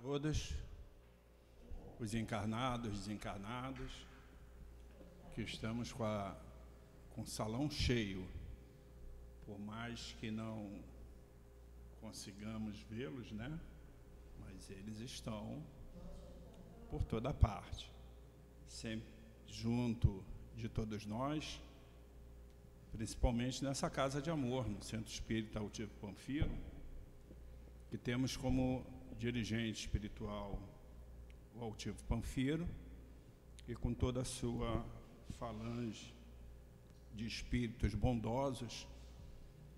todas, os encarnados, desencarnados, que estamos com o salão cheio, por mais que não consigamos vê-los, né? Mas eles estão por toda parte, sempre junto de todos nós, principalmente nessa casa de amor, no Centro Espírita Altivo Panfiro, que temos como dirigente espiritual o Altivo Panfiro, e com toda a sua falange de espíritos bondosos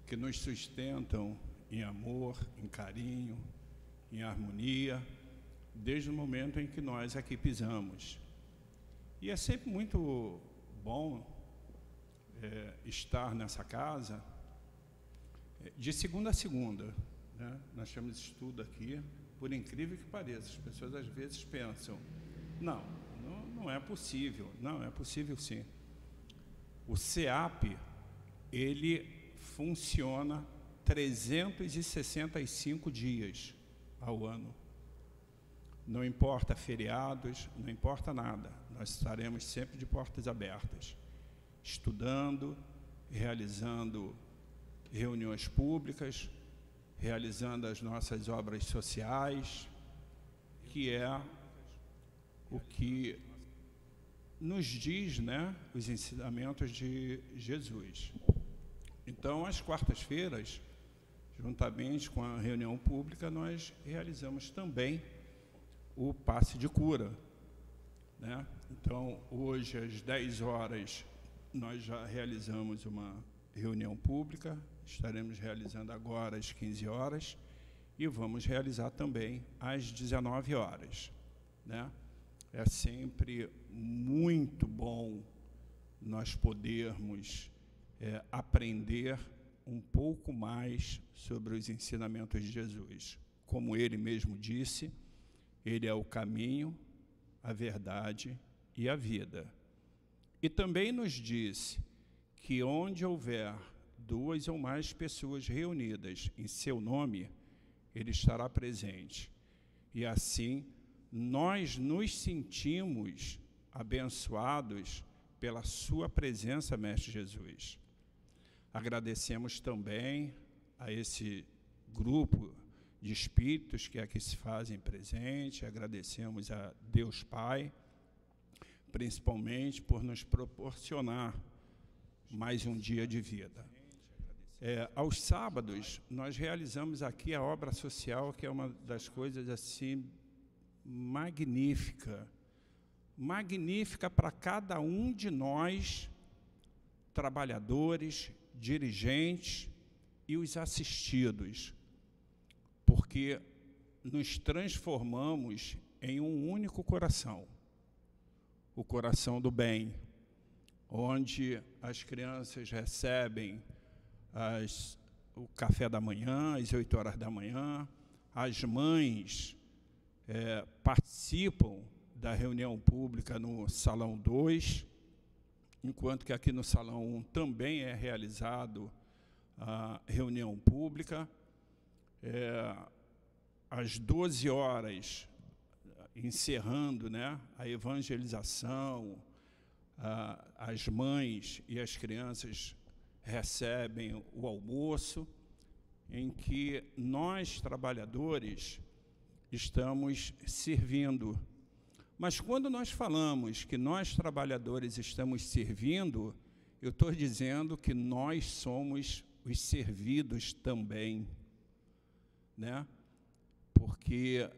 que nos sustentam em amor, em carinho, em harmonia, desde o momento em que nós aqui pisamos. E é sempre muito bom estar nessa casa de segunda a segunda, né? Nós temos estudo aqui, por incrível que pareça. As pessoas às vezes pensam, não é possível. Não, é possível sim. O CEAP, ele funciona 365 dias ao ano. Não importa feriados, não importa nada. Nós estaremos sempre de portas abertas, estudando, realizando reuniões públicas, realizando as nossas obras sociais, que é o que nos diz, né, os ensinamentos de Jesus. Então, às quartas-feiras, juntamente com a reunião pública, nós realizamos também o passe de cura, né? Então, hoje, às 10 horas, nós já realizamos uma reunião pública, estaremos realizando agora às 15 horas e vamos realizar também às 19 horas, né? É sempre muito bom nós podermos aprender um pouco mais sobre os ensinamentos de Jesus. Como ele mesmo disse, ele é o caminho, a verdade e a vida. E também nos disse que onde houver 2 ou mais pessoas reunidas em seu nome, ele estará presente. E assim, nós nos sentimos abençoados pela sua presença, Mestre Jesus. Agradecemos também a esse grupo de espíritos que aqui se fazem presente, agradecemos a Deus Pai, principalmente por nos proporcionar mais um dia de vida. Aos sábados, nós realizamos aqui a obra social, que é uma das coisas assim magnífica para cada um de nós, trabalhadores, dirigentes e os assistidos, porque nos transformamos em um único coração, o coração do bem, onde as crianças recebem o café da manhã, às 8 horas da manhã, as mães participam da reunião pública no Salão 2, enquanto que aqui no Salão 1 também é realizado a reunião pública. Às 12 horas, encerrando, né, a evangelização, as mães e as crianças recebem o almoço, em que nós, trabalhadores, estamos servindo. Mas quando nós falamos que nós, trabalhadores, estamos servindo, eu estou dizendo que nós somos os servidos também, né? Porque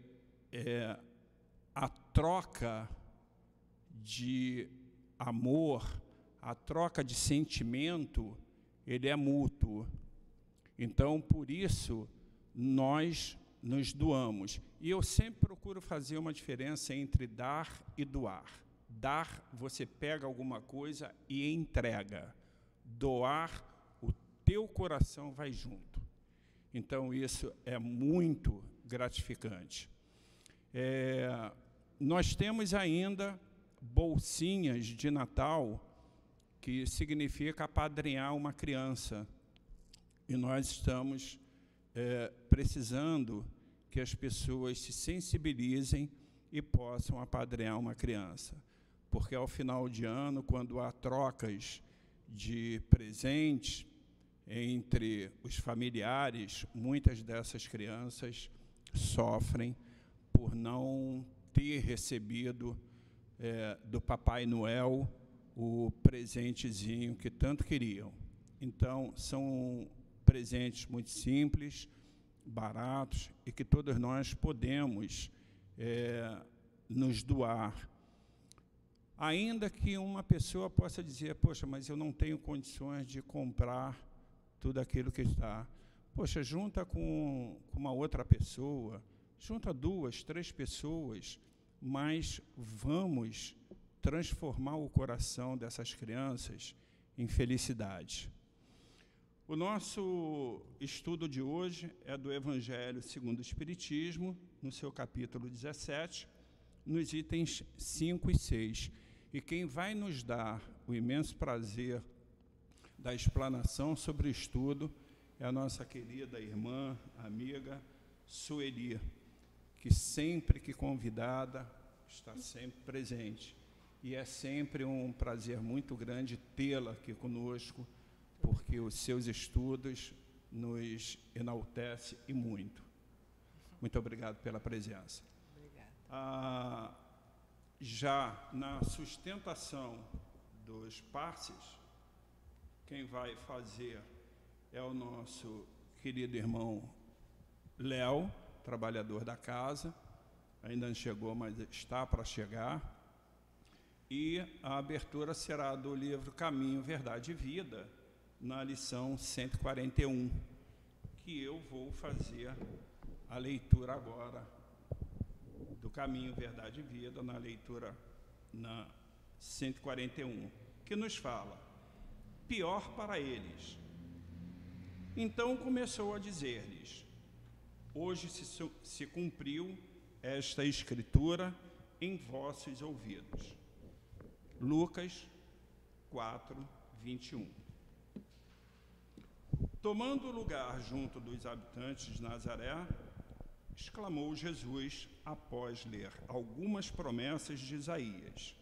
a troca de amor, a troca de sentimento, ele é mútuo. Então, por isso, nós nos doamos. E eu sempre procuro fazer uma diferença entre dar e doar. Dar, você pega alguma coisa e entrega. Doar, o teu coração vai junto. Então, isso é muito gratificante. Nós temos ainda bolsinhas de Natal, que significa apadrinhar uma criança. E nós estamos precisando que as pessoas se sensibilizem e possam apadrinhar uma criança. Porque, ao final de ano, quando há trocas de presentes entre os familiares, muitas dessas crianças sofrem por não ter recebido do Papai Noel o presentezinho que tanto queriam. Então, são presentes muito simples, baratos, e que todos nós podemos nos doar. Ainda que uma pessoa possa dizer, poxa, mas eu não tenho condições de comprar tudo aquilo que está. Poxa, junta com uma outra pessoa, junta 2, 3 pessoas, mas vamos transformar o coração dessas crianças em felicidade. O nosso estudo de hoje é do Evangelho segundo o Espiritismo, no seu capítulo 17, nos itens 5 e 6. E quem vai nos dar o imenso prazer da explanação sobre o estudo é a nossa querida irmã, amiga, Sueli, que sempre que convidada está sempre presente. E é sempre um prazer muito grande tê-la aqui conosco, porque os seus estudos nos enaltecem e muito. Muito obrigado pela presença. Obrigada. Já na sustentação dos passes, quem vai fazer é o nosso querido irmão Léo, trabalhador da casa, ainda não chegou, mas está para chegar. E a abertura será do livro Caminho, Verdade e Vida, na lição 141, que eu vou fazer a leitura agora do Caminho, Verdade e Vida, na leitura na 141, que nos fala: pior para eles. Então começou a dizer-lhes: hoje se cumpriu esta escritura em vossos ouvidos. Lucas 4, 21. Tomando lugar junto dos habitantes de Nazaré, exclamou Jesus após ler algumas promessas de Isaías: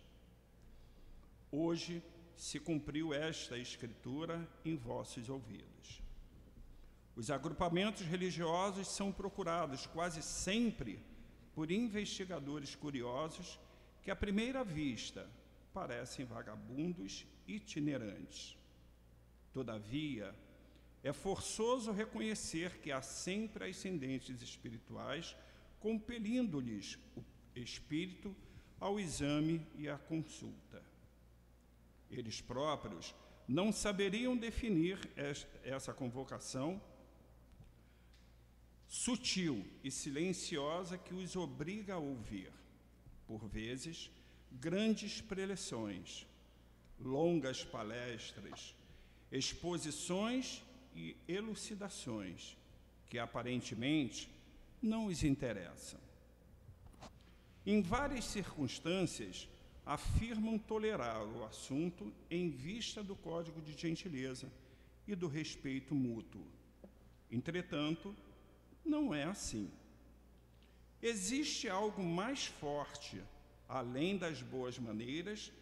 hoje se cumpriu esta escritura em vossos ouvidos. Os agrupamentos religiosos são procurados quase sempre por investigadores curiosos que, à primeira vista, parecem vagabundos itinerantes. Todavia, é forçoso reconhecer que há sempre ascendentes espirituais compelindo-lhes o espírito ao exame e à consulta. Eles próprios não saberiam definir essa convocação sutil e silenciosa que os obriga a ouvir, por vezes, grandes preleções, longas palestras, exposições e elucidações que aparentemente não os interessam. Em várias circunstâncias, afirmam tolerar o assunto em vista do código de gentileza e do respeito mútuo. Entretanto, não é assim. Existe algo mais forte, além das boas maneiras,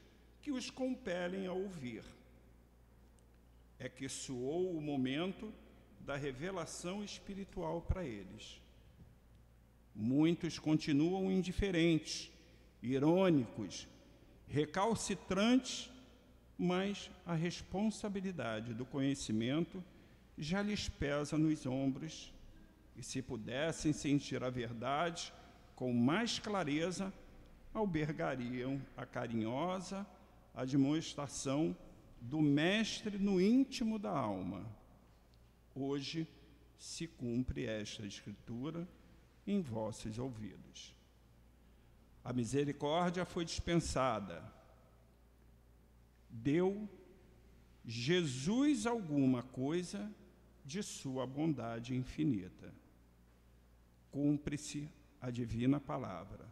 que os compelem a ouvir. É que soou o momento da revelação espiritual para eles. Muitos continuam indiferentes, irônicos, recalcitrantes, mas a responsabilidade do conhecimento já lhes pesa nos ombros, e se pudessem sentir a verdade com mais clareza, albergariam a carinhosa admoestação do Mestre no íntimo da alma. Hoje se cumpre esta escritura em vossos ouvidos. A misericórdia foi dispensada. Deu Jesus alguma coisa de sua bondade infinita. Cumpre-se a divina palavra.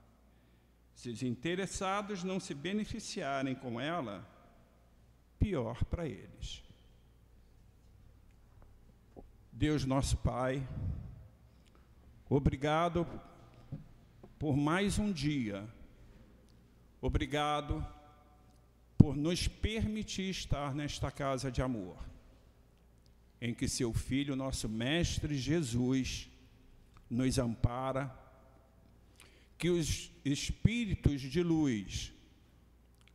Se os interessados não se beneficiarem com ela, pior para eles. Deus nosso Pai, Obrigado por mais um dia. Obrigado por nos permitir estar nesta casa de amor, em que seu Filho, nosso Mestre Jesus, nos ampara, que os espíritos de luz,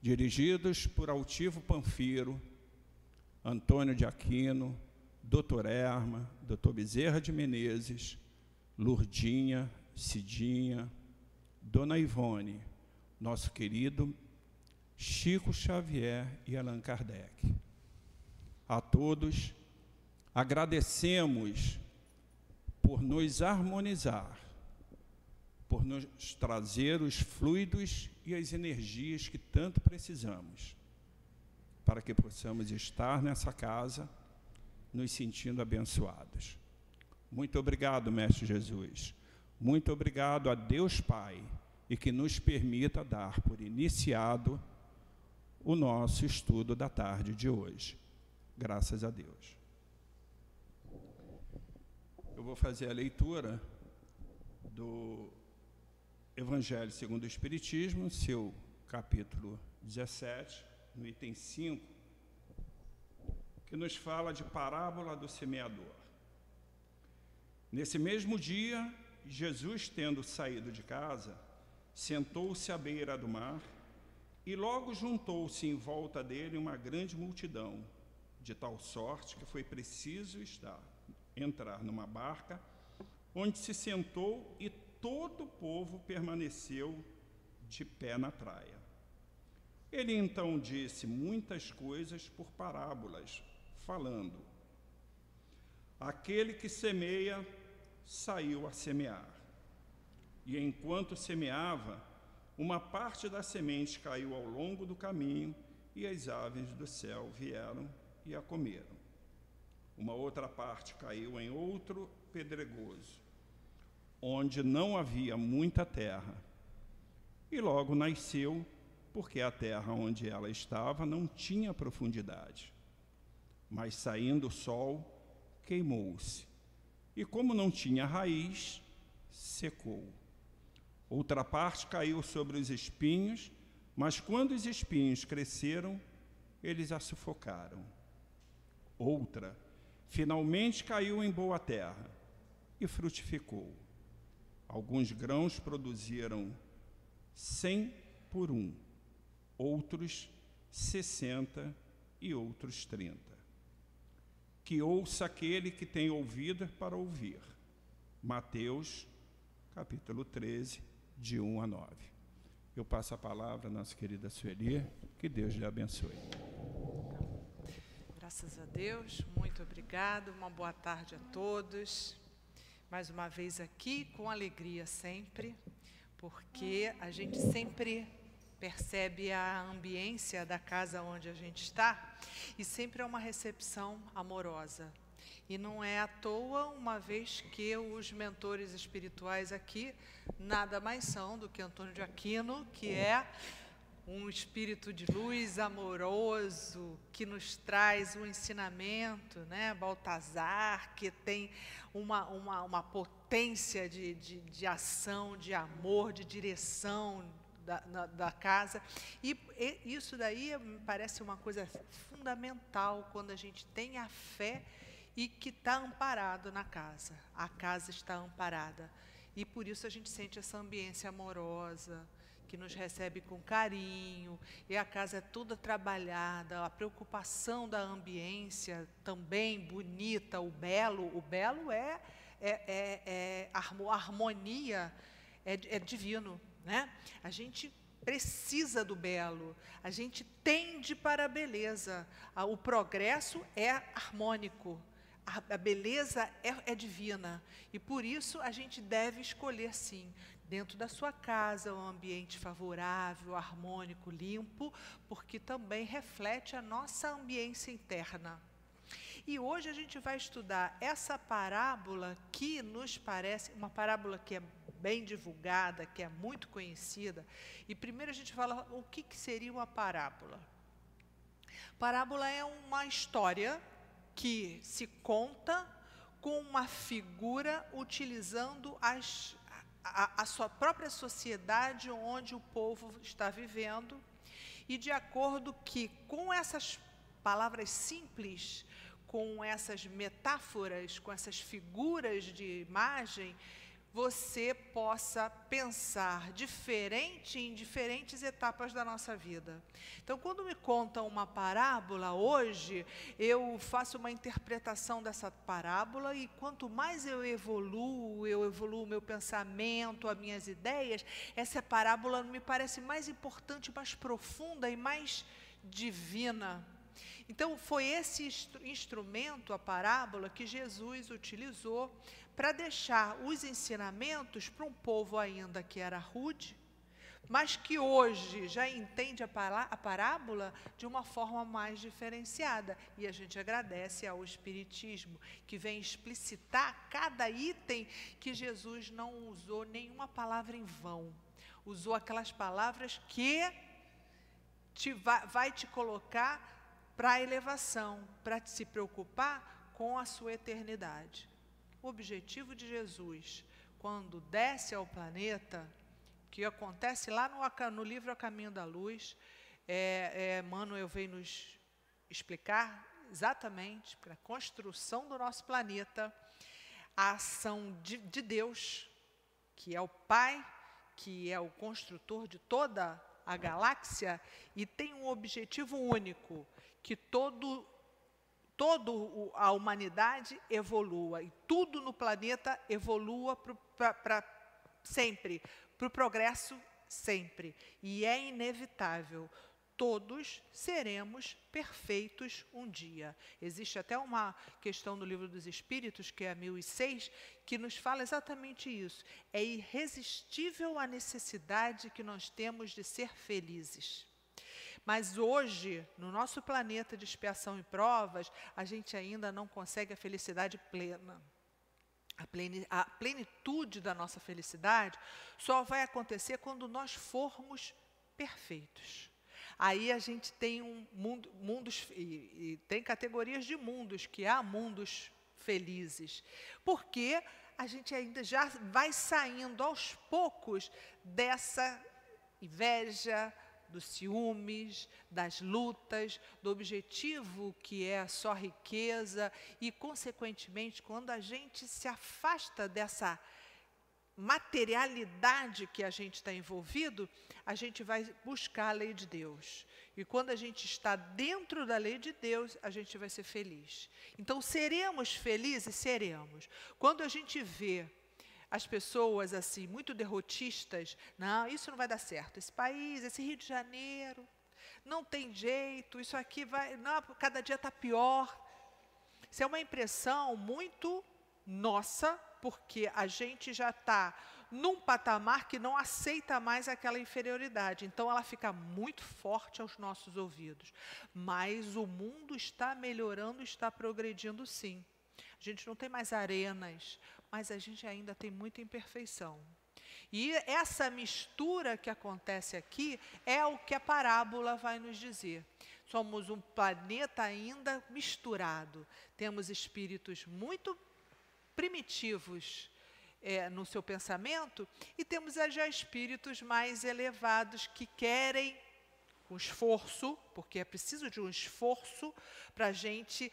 dirigidos por Altivo Panfiro, Antônio de Aquino, Dr. Erma, Dr. Bezerra de Menezes, Lurdinha, Cidinha, Dona Ivone, nosso querido Chico Xavier e Allan Kardec. A todos, agradecemos por nos harmonizar, por nos trazer os fluidos e as energias que tanto precisamos, para que possamos estar nessa casa, nos sentindo abençoados. Muito obrigado, Mestre Jesus. Muito obrigado a Deus Pai, e que nos permita dar por iniciado o nosso estudo da tarde de hoje. Graças a Deus. Eu vou fazer a leitura do Evangelho segundo o Espiritismo, seu capítulo 17, no item 5, que nos fala de parábola do semeador. Nesse mesmo dia, Jesus, tendo saído de casa, sentou-se à beira do mar, e logo juntou-se em volta dele uma grande multidão, de tal sorte que foi preciso entrar numa barca, onde se sentou, e todo o povo permaneceu de pé na praia. Ele então disse muitas coisas por parábolas, falando: aquele que semeia saiu a semear, e enquanto semeava, uma parte da semente caiu ao longo do caminho, e as aves do céu vieram e a comeram. Uma outra parte caiu em outro pedregoso, onde não havia muita terra, e logo nasceu, porque a terra onde ela estava não tinha profundidade. Mas saindo o sol, queimou-se, e como não tinha raiz, secou. Outra parte caiu sobre os espinhos, mas quando os espinhos cresceram, eles a sufocaram. Outra, finalmente caiu em boa terra e frutificou. Alguns grãos produziram 100 por 1, outros 60 e outros 30. Que ouça aquele que tem ouvido para ouvir. Mateus, capítulo 13, de 1 a 9. Eu passo a palavra à nossa querida Sueli, que Deus lhe abençoe. Graças a Deus, muito obrigado, uma boa tarde a todos. Mais uma vez aqui, com alegria sempre, porque a gente sempre percebe a ambiência da casa onde a gente está, e sempre é uma recepção amorosa. E não é à toa, uma vez que os mentores espirituais aqui nada mais são do que Antônio de Aquino, que é um espírito de luz amoroso, que nos traz um ensinamento, né? Baltazar, que tem uma potência de ação, de amor, de direção da casa. E isso daí me parece uma coisa fundamental quando a gente tem a fé e que está amparado na casa. A casa está amparada. E por isso a gente sente essa ambiência amorosa, que nos recebe com carinho, e a casa é toda trabalhada, a preocupação da ambiência também bonita, o belo a harmonia é divino, né? A gente precisa do belo, a gente tende para a beleza, o progresso é harmônico, a beleza é divina, e por isso a gente deve escolher sim, dentro da sua casa, um ambiente favorável, harmônico, limpo, porque também reflete a nossa ambiência interna. E hoje a gente vai estudar essa parábola que nos parece, uma parábola que é bem divulgada, que é muito conhecida. E primeiro a gente fala o que seria uma parábola. Parábola é uma história que se conta com uma figura utilizando a sua própria sociedade onde o povo está vivendo, e de acordo que com essas palavras simples, com essas metáforas, com essas figuras de imagem, você possa pensar diferente em diferentes etapas da nossa vida. Então, quando me contam uma parábola hoje, eu faço uma interpretação dessa parábola, e quanto mais eu evoluo o meu pensamento, as minhas ideias, essa parábola me parece mais importante, mais profunda e mais divina. Então, foi esse instrumento, a parábola, que Jesus utilizou para deixar os ensinamentos para um povo ainda que era rude, mas que hoje já entende a parábola de uma forma mais diferenciada. E a gente agradece ao Espiritismo, que vem explicitar cada item que Jesus não usou nenhuma palavra em vão. Usou aquelas palavras que vai te colocar para a elevação, para se preocupar com a sua eternidade. O objetivo de Jesus, quando desce ao planeta, que acontece lá no livro A Caminho da Luz, Emmanuel veio nos explicar exatamente para a construção do nosso planeta, a ação de Deus, que é o Pai, que é o construtor de toda a galáxia, e tem um objetivo único, que toda a humanidade evolua, e tudo no planeta evolua para sempre, para o progresso sempre. E é inevitável, todos seremos perfeitos um dia. Existe até uma questão no Livro dos Espíritos, que é a 1006, que nos fala exatamente isso. É irresistível a necessidade que nós temos de ser felizes. Mas hoje, no nosso planeta de expiação e provas, a gente ainda não consegue a felicidade plena. A plenitude da nossa felicidade só vai acontecer quando nós formos perfeitos. Aí a gente tem mundos, e tem categorias de mundos, que há mundos felizes. Porque a gente ainda já vai saindo aos poucos dessa inveja, dos ciúmes, das lutas, do objetivo que é só riqueza, e, consequentemente, quando a gente se afasta dessa materialidade que a gente está envolvido, a gente vai buscar a lei de Deus. E quando a gente está dentro da lei de Deus, a gente vai ser feliz. Então, seremos felizes? Seremos. Quando a gente vê as pessoas assim, muito derrotistas, não, isso não vai dar certo, esse país, esse Rio de Janeiro, não tem jeito, isso aqui vai, não, cada dia está pior. Isso é uma impressão muito nossa, porque a gente já está num patamar que não aceita mais aquela inferioridade, então ela fica muito forte aos nossos ouvidos. Mas o mundo está melhorando, está progredindo sim. A gente não tem mais arenas, mas a gente ainda tem muita imperfeição. E essa mistura que acontece aqui é o que a parábola vai nos dizer. Somos um planeta ainda misturado. Temos espíritos muito primitivos no seu pensamento, e temos já espíritos mais elevados que querem, com esforço, porque é preciso de um esforço para a gente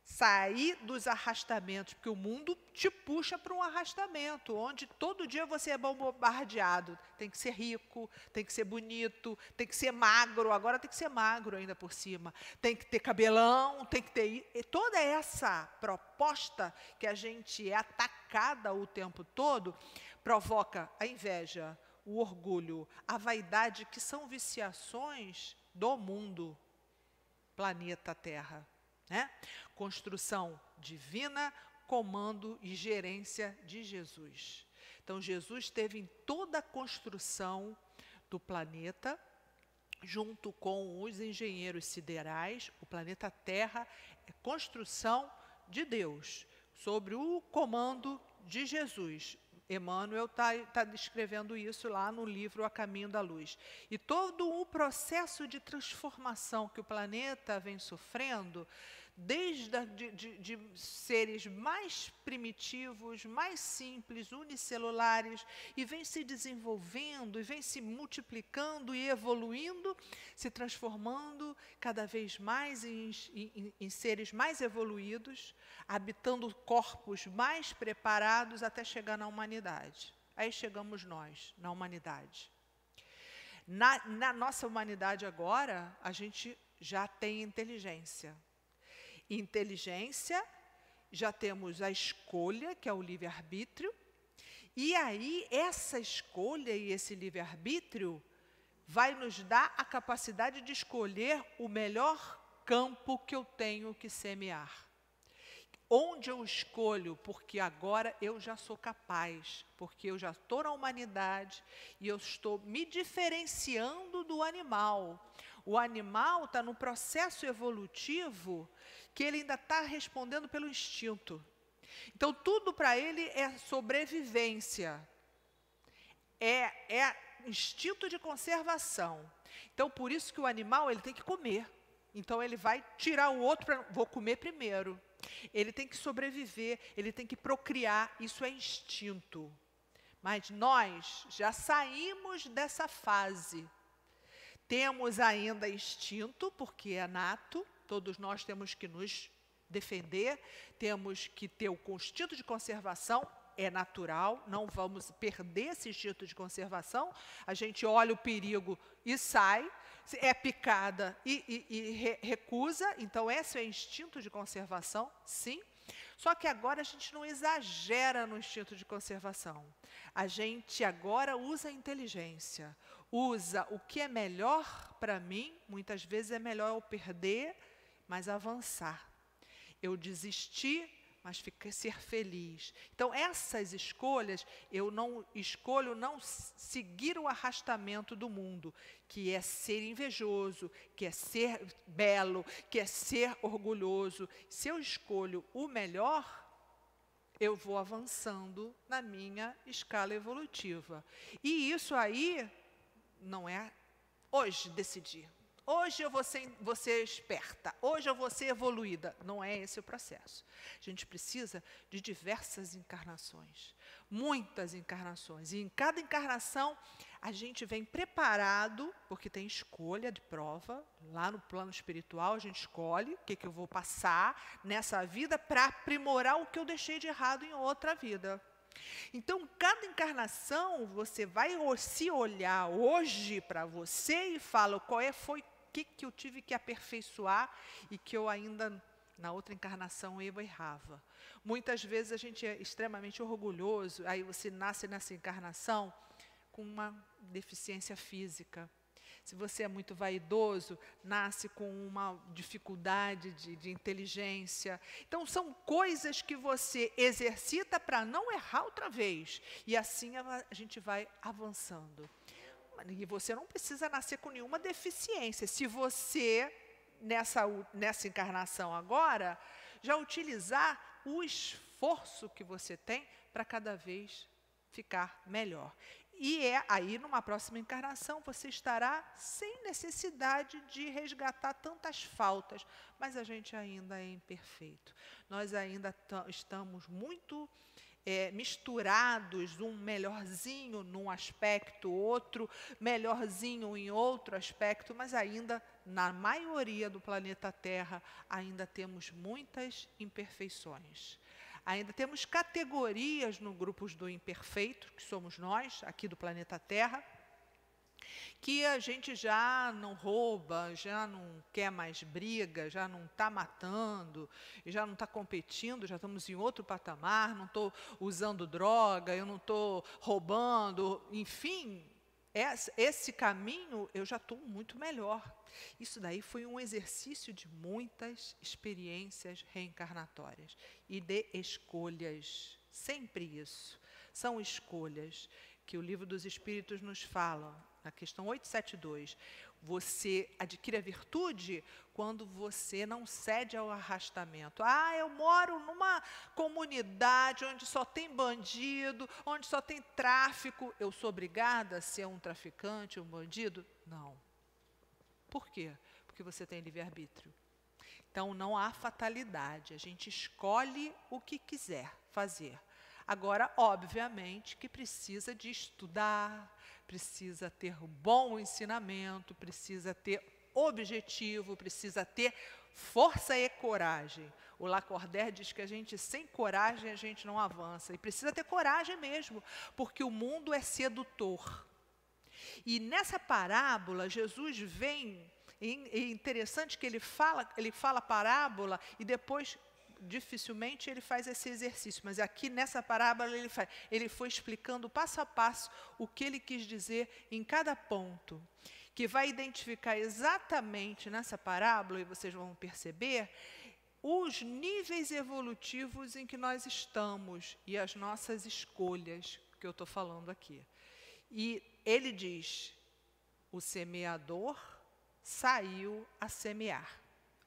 sair dos arrastamentos, porque o mundo te puxa para um arrastamento, onde todo dia você é bombardeado. Tem que ser rico, tem que ser bonito, tem que ser magro, agora tem que ser magro ainda por cima, tem que ter cabelão, tem que ter... E toda essa proposta que a gente é atacada o tempo todo, provoca a inveja, o orgulho, a vaidade, que são viciações do mundo, planeta Terra. Construção divina, comando e gerência de Jesus. Então, Jesus esteve em toda a construção do planeta, junto com os engenheiros siderais. O planeta Terra é construção de Deus, sobre o comando de Jesus. Emmanuel está descrevendo isso lá no livro A Caminho da Luz. E todo o processo de transformação que o planeta vem sofrendo de seres mais primitivos, mais simples, unicelulares, e vem se desenvolvendo, e vem se multiplicando e evoluindo, se transformando cada vez mais em seres mais evoluídos, habitando corpos mais preparados até chegar na humanidade. Aí chegamos nós, na humanidade. Na nossa humanidade agora, a gente já tem inteligência. Inteligência, já temos a escolha, que é o livre-arbítrio, e aí essa escolha e esse livre-arbítrio vai nos dar a capacidade de escolher o melhor campo que eu tenho que semear. Onde eu escolho, porque agora eu já sou capaz, porque eu já estou na humanidade e eu estou me diferenciando do animal. O animal está no processo evolutivo que ele ainda está respondendo pelo instinto. Então, tudo para ele é sobrevivência, é instinto de conservação. Então, por isso que o animal ele tem que comer. Então, ele vai tirar o outro, vou comer primeiro. Ele tem que sobreviver, ele tem que procriar, isso é instinto. Mas nós já saímos dessa fase. Temos ainda instinto, porque é nato, todos nós temos que nos defender, temos que ter o instinto de conservação, é natural, não vamos perder esse instinto de conservação, a gente olha o perigo e sai, é picada e recusa, então esse é instinto de conservação, sim. Só que agora a gente não exagera no instinto de conservação. A gente agora usa a inteligência, usa o que é melhor para mim, muitas vezes é melhor eu perder, mas avançar. Eu desistir, mas ser feliz. Então, essas escolhas, eu não escolho não seguir o arrastamento do mundo, que é ser invejoso, que é ser belo, que é ser orgulhoso. Se eu escolho o melhor, eu vou avançando na minha escala evolutiva. E isso aí não é hoje decidir. Hoje eu vou ser esperta, hoje eu vou ser evoluída. Não é esse o processo. A gente precisa de diversas encarnações, muitas encarnações. E em cada encarnação, a gente vem preparado, porque tem escolha de prova. Lá no plano espiritual, a gente escolhe o que eu vou passar nessa vida para aprimorar o que eu deixei de errado em outra vida. Então, cada encarnação, você vai se olhar hoje para você e fala foi o que eu tive que aperfeiçoar e que eu ainda, na outra encarnação, eu errava. Muitas vezes a gente é extremamente orgulhoso, aí você nasce nessa encarnação com uma deficiência física. Se você é muito vaidoso, nasce com uma dificuldade de inteligência. Então, são coisas que você exercita para não errar outra vez. E assim a gente vai avançando. E você não precisa nascer com nenhuma deficiência. Se você, nessa encarnação agora, já utilizar o esforço que você tem para cada vez ficar melhor. E aí, numa próxima encarnação, você estará sem necessidade de resgatar tantas faltas. Mas a gente ainda é imperfeito. Nós ainda estamos muito misturados, um melhorzinho num aspecto, outro melhorzinho em outro aspecto, mas ainda, na maioria do planeta Terra, ainda temos muitas imperfeições. Ainda temos categorias no grupo do imperfeito, que somos nós, aqui do planeta Terra, que a gente já não rouba, já não quer mais briga, já não está matando, já não está competindo, já estamos em outro patamar, não estou usando droga, eu não estou roubando, enfim, esse caminho eu já estou muito melhor. Isso daí foi um exercício de muitas experiências reencarnatórias e de escolhas, sempre isso. São escolhas que o Livro dos Espíritos nos fala, na questão 872. Você adquire a virtude quando você não cede ao arrastamento. Eu moro numa comunidade onde só tem bandido, onde só tem tráfico. Eu sou obrigada a ser um traficante, um bandido? Não. Por quê? Porque você tem livre-arbítrio. Então, não há fatalidade, a gente escolhe o que quiser fazer. Agora, obviamente, que precisa de estudar, precisa ter bom ensinamento, precisa ter objetivo, precisa ter força e coragem. O Lacordaire diz que sem coragem a gente não avança. E precisa ter coragem mesmo, porque o mundo é sedutor. E nessa parábola, Jesus vem... É interessante que ele fala parábola e depois, dificilmente, ele faz esse exercício. Mas aqui, nessa parábola, ele foi explicando passo a passo o que ele quis dizer em cada ponto, que vai identificar exatamente nessa parábola, e vocês vão perceber, os níveis evolutivos em que nós estamos e as nossas escolhas, que eu estou falando aqui. E ele diz, o semeador saiu a semear.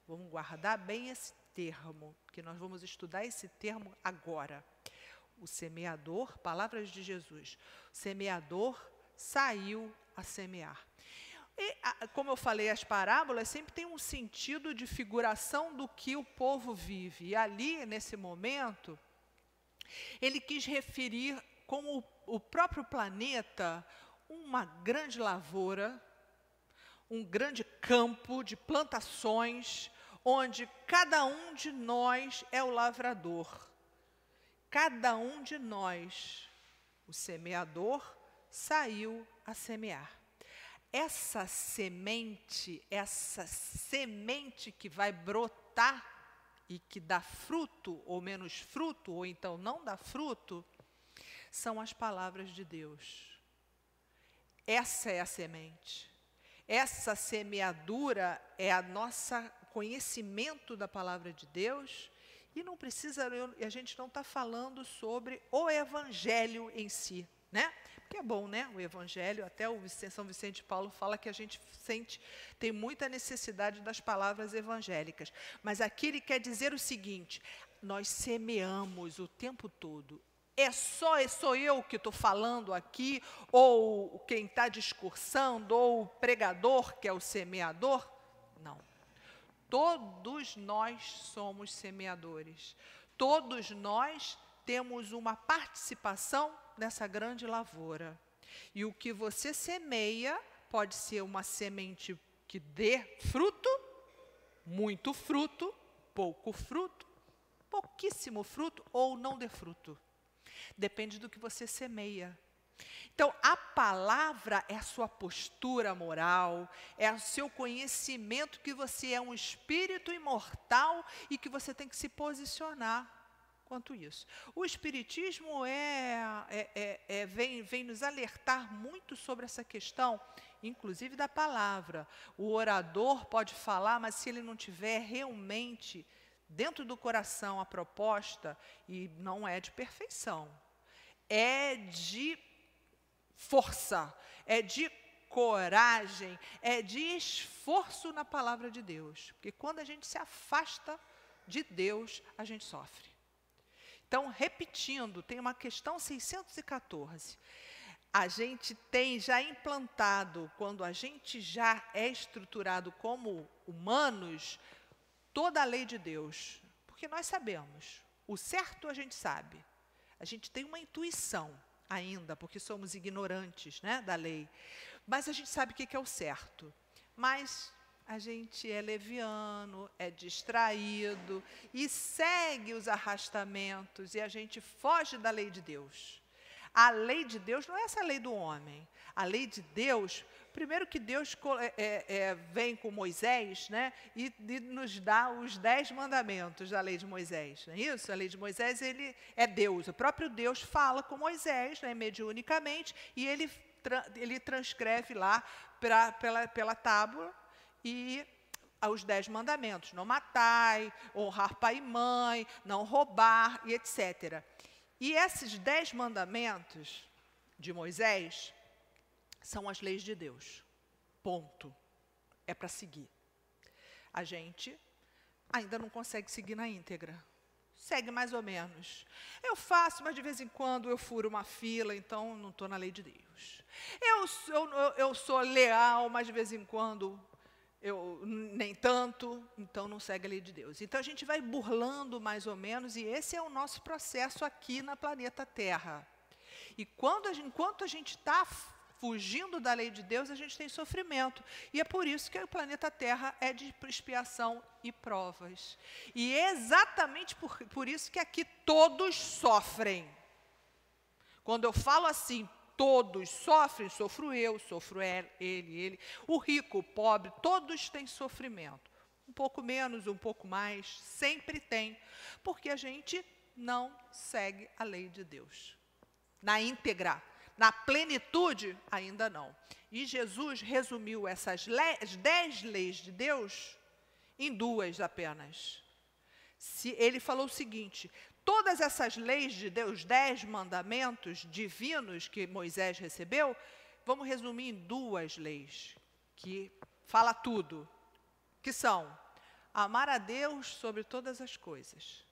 Vamos guardar bem esse termo, que nós vamos estudar esse termo agora. O semeador, palavras de Jesus, o semeador saiu a semear. E, como eu falei, as parábolas sempre têm um sentido de figuração do que o povo vive. E ali, nesse momento, ele quis referir como o próprio planeta uma grande lavoura, um grande campo de plantações, onde cada um de nós é o lavrador. Cada um de nós, o semeador, saiu a semear. Essa semente que vai brotar e que dá fruto, ou menos fruto, ou então não dá fruto, são as palavras de Deus. Essa é a semente. Essa semeadura é a nossa conhecimento da palavra de Deus, e não precisa, a gente não está falando sobre o evangelho em si, né? Porque é bom, né? O evangelho, até o São Vicente de Paulo fala que a gente tem muita necessidade das palavras evangélicas. Mas aqui ele quer dizer o seguinte, nós semeamos o tempo todo. Sou eu que estou falando aqui, ou quem está discursando, ou o pregador, que é o semeador? Não. Todos nós somos semeadores. Todos nós temos uma participação nessa grande lavoura. E o que você semeia pode ser uma semente que dê fruto, muito fruto, pouco fruto, pouquíssimo fruto, ou não dê fruto. Depende do que você semeia. Então, a palavra é a sua postura moral, é o seu conhecimento que você é um espírito imortal e que você tem que se posicionar quanto isso. O Espiritismo vem nos alertar muito sobre essa questão, inclusive da palavra. O orador pode falar, mas se ele não tiver realmente dentro do coração a proposta, e não é de perfeição, é de força, é de coragem, é de esforço na palavra de Deus. Porque quando a gente se afasta de Deus, a gente sofre. Então, repetindo, tem uma questão 614. A gente tem já implantado, quando a gente já é estruturado como humanos, toda a lei de Deus. Porque nós sabemos, o certo a gente sabe. A gente tem uma intuição ainda, porque somos ignorantes, né, da lei. Mas a gente sabe o que é o certo. Mas a gente é leviano, é distraído e segue os arrastamentos e a gente foge da lei de Deus. A lei de Deus não é essa lei do homem. A lei de Deus, primeiro que Deus vem com Moisés, né, e nos dá os 10 mandamentos da lei de Moisés. Não é isso? A lei de Moisés, ele é Deus. O próprio Deus fala com Moisés, né, mediunicamente, e ele transcreve lá pela tábua e os 10 mandamentos. Não matai, honrar pai e mãe, não roubar, e etc. E esses 10 mandamentos de Moisés são as leis de Deus. Ponto. É para seguir. A gente ainda não consegue seguir na íntegra. Segue mais ou menos. Eu faço, mas de vez em quando eu furo uma fila, então não estou na lei de Deus. Eu sou leal, mas de vez em quando nem tanto, então não segue a lei de Deus. Então a gente vai burlando mais ou menos, e esse é o nosso processo aqui na planeta Terra. E enquanto a gente está fugindo da lei de Deus, a gente tem sofrimento. E é por isso que o planeta Terra é de expiação e provas. E é exatamente por isso que aqui todos sofrem. Quando eu falo assim, todos sofrem, sofro eu, sofro ele, o rico, o pobre, todos têm sofrimento. Um pouco menos, um pouco mais, sempre tem. Porque a gente não segue a lei de Deus. Na íntegra. Na plenitude, ainda não. E Jesus resumiu essas 10 leis de Deus em 2 apenas. Ele falou o seguinte: todas essas leis de Deus, 10 mandamentos divinos que Moisés recebeu, vamos resumir em 2 leis, que fala tudo, que são amar a Deus sobre todas as coisas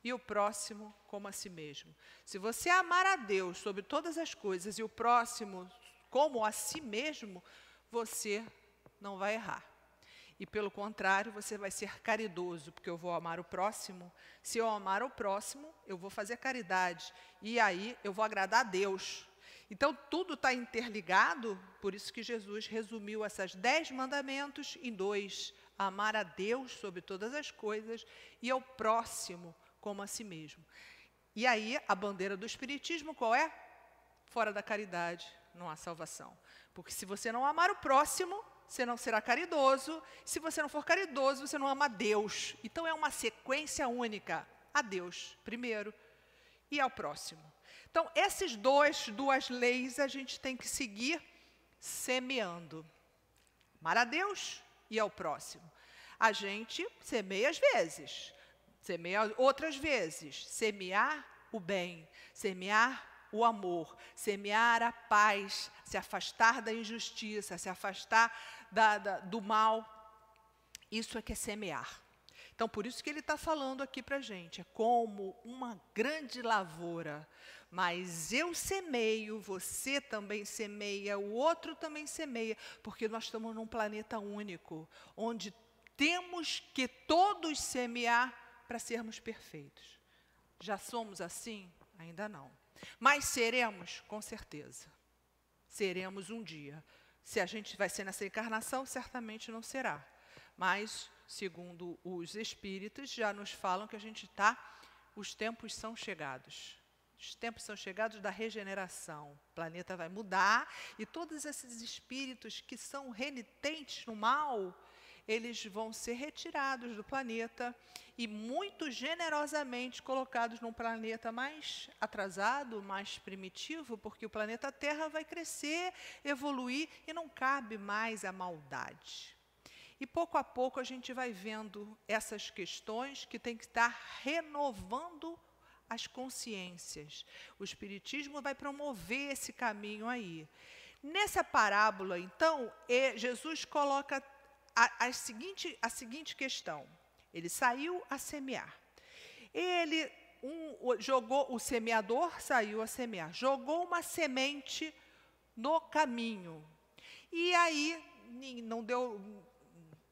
e o próximo como a si mesmo. Se você amar a Deus sobre todas as coisas e o próximo como a si mesmo, você não vai errar. E pelo contrário, você vai ser caridoso, porque eu vou amar o próximo. Se eu amar o próximo, eu vou fazer caridade. E aí eu vou agradar a Deus. Então tudo está interligado, por isso que Jesus resumiu essas 10 mandamentos em 2. Amar a Deus sobre todas as coisas e ao próximo como a si mesmo. E aí, a bandeira do Espiritismo, qual é? Fora da caridade, não há salvação. Porque se você não amar o próximo, você não será caridoso. Se você não for caridoso, você não ama a Deus. Então, é uma sequência única. A Deus, primeiro, e ao próximo. Então, essas 2 leis a gente tem que seguir semeando. Amar a Deus e ao próximo. A gente semeia às vezes. Semear outras vezes, semear o bem, semear o amor, semear a paz, se afastar da injustiça, se afastar do mal. Isso é que é semear. Então, por isso que ele está falando aqui para a gente, é como uma grande lavoura, mas eu semeio, você também semeia, o outro também semeia, porque nós estamos num planeta único, onde temos que todos semear para sermos perfeitos. Já somos assim? Ainda não. Mas seremos, com certeza. Seremos um dia. Se a gente vai ser nessa encarnação, certamente não será. Mas, segundo os espíritos, já nos falam que a gente está, os tempos são chegados. Os tempos são chegados da regeneração. O planeta vai mudar e todos esses espíritos que são renitentes no mal, eles vão ser retirados do planeta e muito generosamente colocados num planeta mais atrasado, mais primitivo, porque o planeta Terra vai crescer, evoluir e não cabe mais a maldade. E pouco a pouco a gente vai vendo essas questões que tem que estar renovando as consciências. O Espiritismo vai promover esse caminho aí. Nessa parábola, então, Jesus coloca a seguinte questão. Ele saiu a semear. O semeador saiu a semear. Jogou uma semente no caminho. E aí,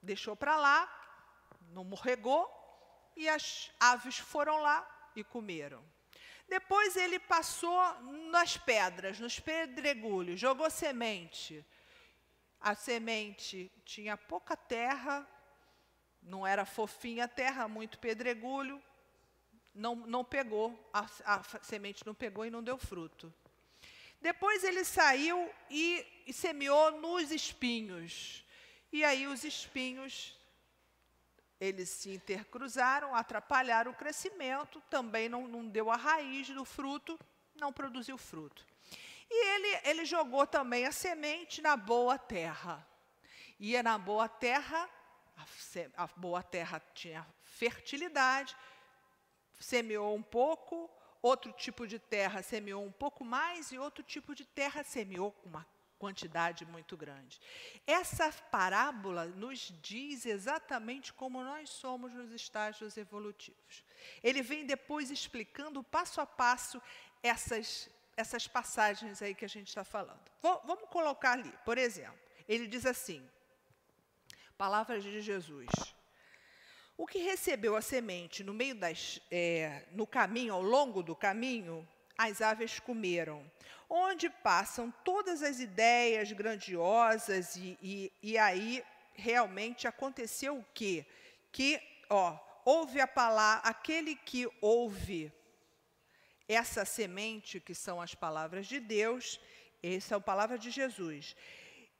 deixou para lá, não regou, e as aves foram lá e comeram. Depois ele passou nas pedras, nos pedregulhos, jogou semente. A semente tinha pouca terra, não era fofinha a terra, muito pedregulho, não pegou, a semente não pegou e não deu fruto. Depois ele saiu e semeou nos espinhos. E aí os espinhos, eles se intercruzaram, atrapalharam o crescimento, também não deu a raiz do fruto, não produziu fruto. E ele jogou também a semente na boa terra. E na boa terra, a boa terra tinha fertilidade, semeou um pouco, outro tipo de terra semeou um pouco mais e outro tipo de terra semeou uma quantidade muito grande. Essa parábola nos diz exatamente como nós somos nos estágios evolutivos. Ele vem depois explicando passo a passo essas passagens aí que a gente está falando. Vamos colocar ali, por exemplo, ele diz assim: Palavras de Jesus. O que recebeu a semente no meio no caminho, ao longo do caminho, as aves comeram. Onde passam todas as ideias grandiosas e aí realmente aconteceu o quê? Que, ouve a palavra, aquele que ouve essa semente, que são as palavras de Deus, essa é a palavra de Jesus,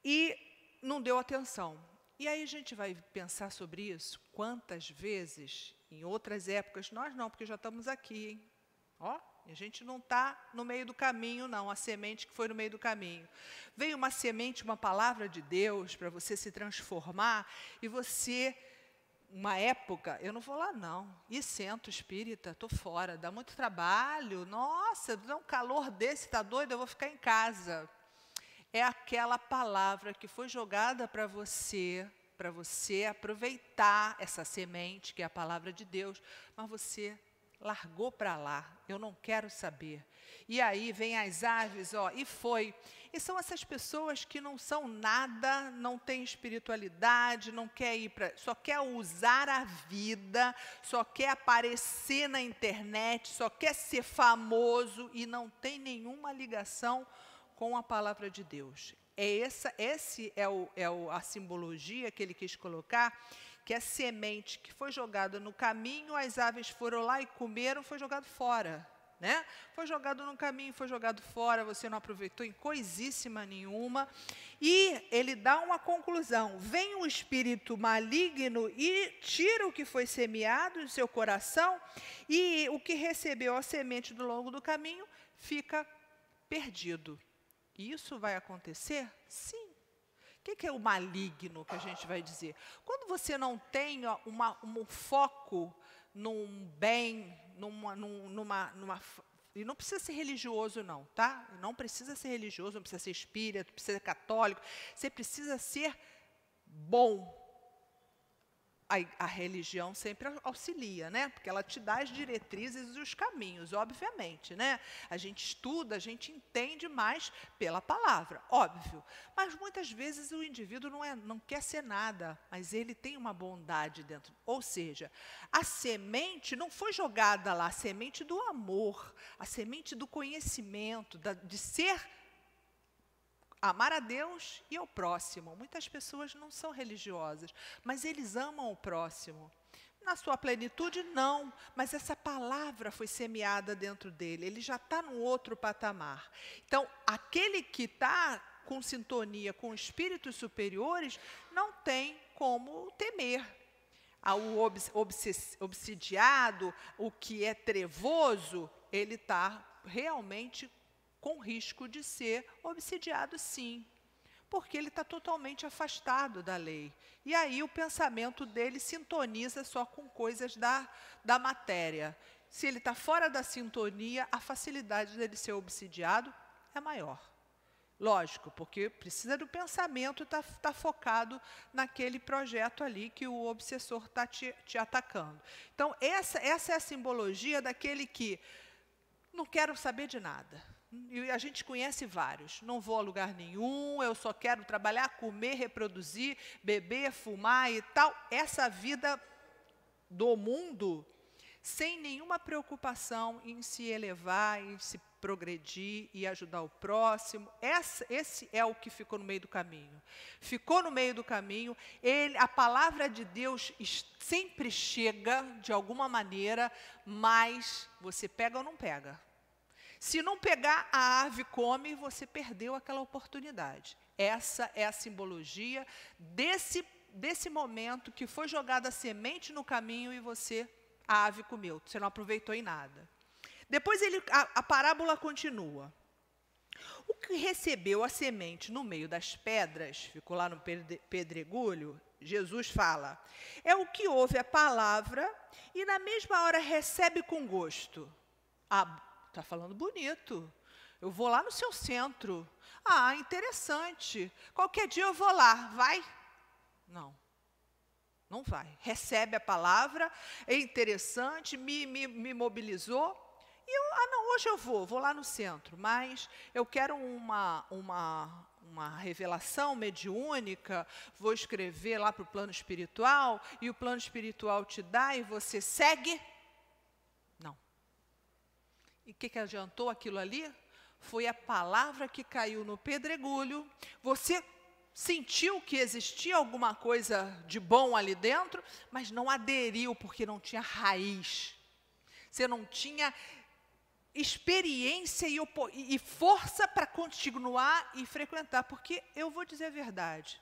e não deu atenção. E aí a gente vai pensar sobre isso, quantas vezes, em outras épocas, nós não, porque já estamos aqui, hein? A gente não está no meio do caminho, não, a semente que foi no meio do caminho. Veio uma semente, uma palavra de Deus, para você se transformar, e você, uma época, eu não vou lá não, e centro espírita, estou fora, dá muito trabalho, nossa, dá um calor desse, está doido, eu vou ficar em casa. É aquela palavra que foi jogada para você aproveitar essa semente, que é a palavra de Deus, mas você largou para lá, eu não quero saber. E aí vem as aves, e são essas pessoas que não são nada, não têm espiritualidade, não quer ir para, só quer usar a vida, só quer aparecer na internet, só quer ser famoso e não tem nenhuma ligação com a palavra de Deus. Esse é a simbologia que ele quis colocar, que é semente que foi jogada no caminho, as aves foram lá e comeram, foi jogado fora, né? Foi jogado no caminho, foi jogado fora, você não aproveitou em coisíssima nenhuma. E ele dá uma conclusão: vem um espírito maligno e tira o que foi semeado do seu coração, e o que recebeu a semente do longo do caminho fica perdido. E isso vai acontecer? Sim. O que é o maligno que a gente vai dizer? Quando você não tem um foco num bem, e não precisa ser religioso não, tá? Não precisa ser religioso, não precisa ser espírita, não precisa ser católico, você precisa ser bom. A religião sempre auxilia, né? Porque ela te dá as diretrizes e os caminhos, obviamente, né? A gente estuda, a gente entende mais pela palavra, óbvio. Mas muitas vezes o indivíduo não quer ser nada, mas ele tem uma bondade dentro. Ou seja, a semente não foi jogada lá, a semente do amor, a semente do conhecimento, de ser, amar a Deus e ao próximo. Muitas pessoas não são religiosas, mas eles amam o próximo. Na sua plenitude, não, mas essa palavra foi semeada dentro dele, ele já está num outro patamar. Então, aquele que está com sintonia com espíritos superiores, não tem como temer. O obsidiado, o que é trevoso, ele está realmente com risco de ser obsidiado, sim, porque ele está totalmente afastado da lei. E aí o pensamento dele sintoniza só com coisas da matéria. Se ele está fora da sintonia, a facilidade dele ser obsidiado é maior. Lógico, porque precisa do pensamento, tá focado naquele projeto ali que o obsessor está te atacando. Então, essa é a simbologia daquele que não quero saber de nada. E a gente conhece vários. Não vou a lugar nenhum, eu só quero trabalhar, comer, reproduzir, beber, fumar e tal. Essa vida do mundo, sem nenhuma preocupação em se elevar, em se progredir e ajudar o próximo. Esse é o que ficou no meio do caminho. Ficou no meio do caminho. A palavra de Deus sempre chega de alguma maneira, mas você pega ou não pega. Se não pegar, a ave come, você perdeu aquela oportunidade. Essa é a simbologia desse momento que foi jogada a semente no caminho e a ave comeu. Você não aproveitou em nada. Depois a parábola continua. O que recebeu a semente no meio das pedras, ficou lá no pedregulho, Jesus fala, é o que ouve a palavra e na mesma hora recebe com gosto. Está falando bonito. Eu vou lá no seu centro. Interessante. Qualquer dia eu vou lá. Vai? Não. Não vai. Recebe a palavra, é interessante, me mobilizou. E eu, não, hoje eu vou lá no centro, mas eu quero uma revelação mediúnica, vou escrever lá para o plano espiritual, e o plano espiritual te dá e você segue? Não. E o que adiantou aquilo ali? Foi a palavra que caiu no pedregulho, você sentiu que existia alguma coisa de bom ali dentro, mas não aderiu porque não tinha raiz. Você não tinha experiência e força para continuar e frequentar, porque eu vou dizer a verdade,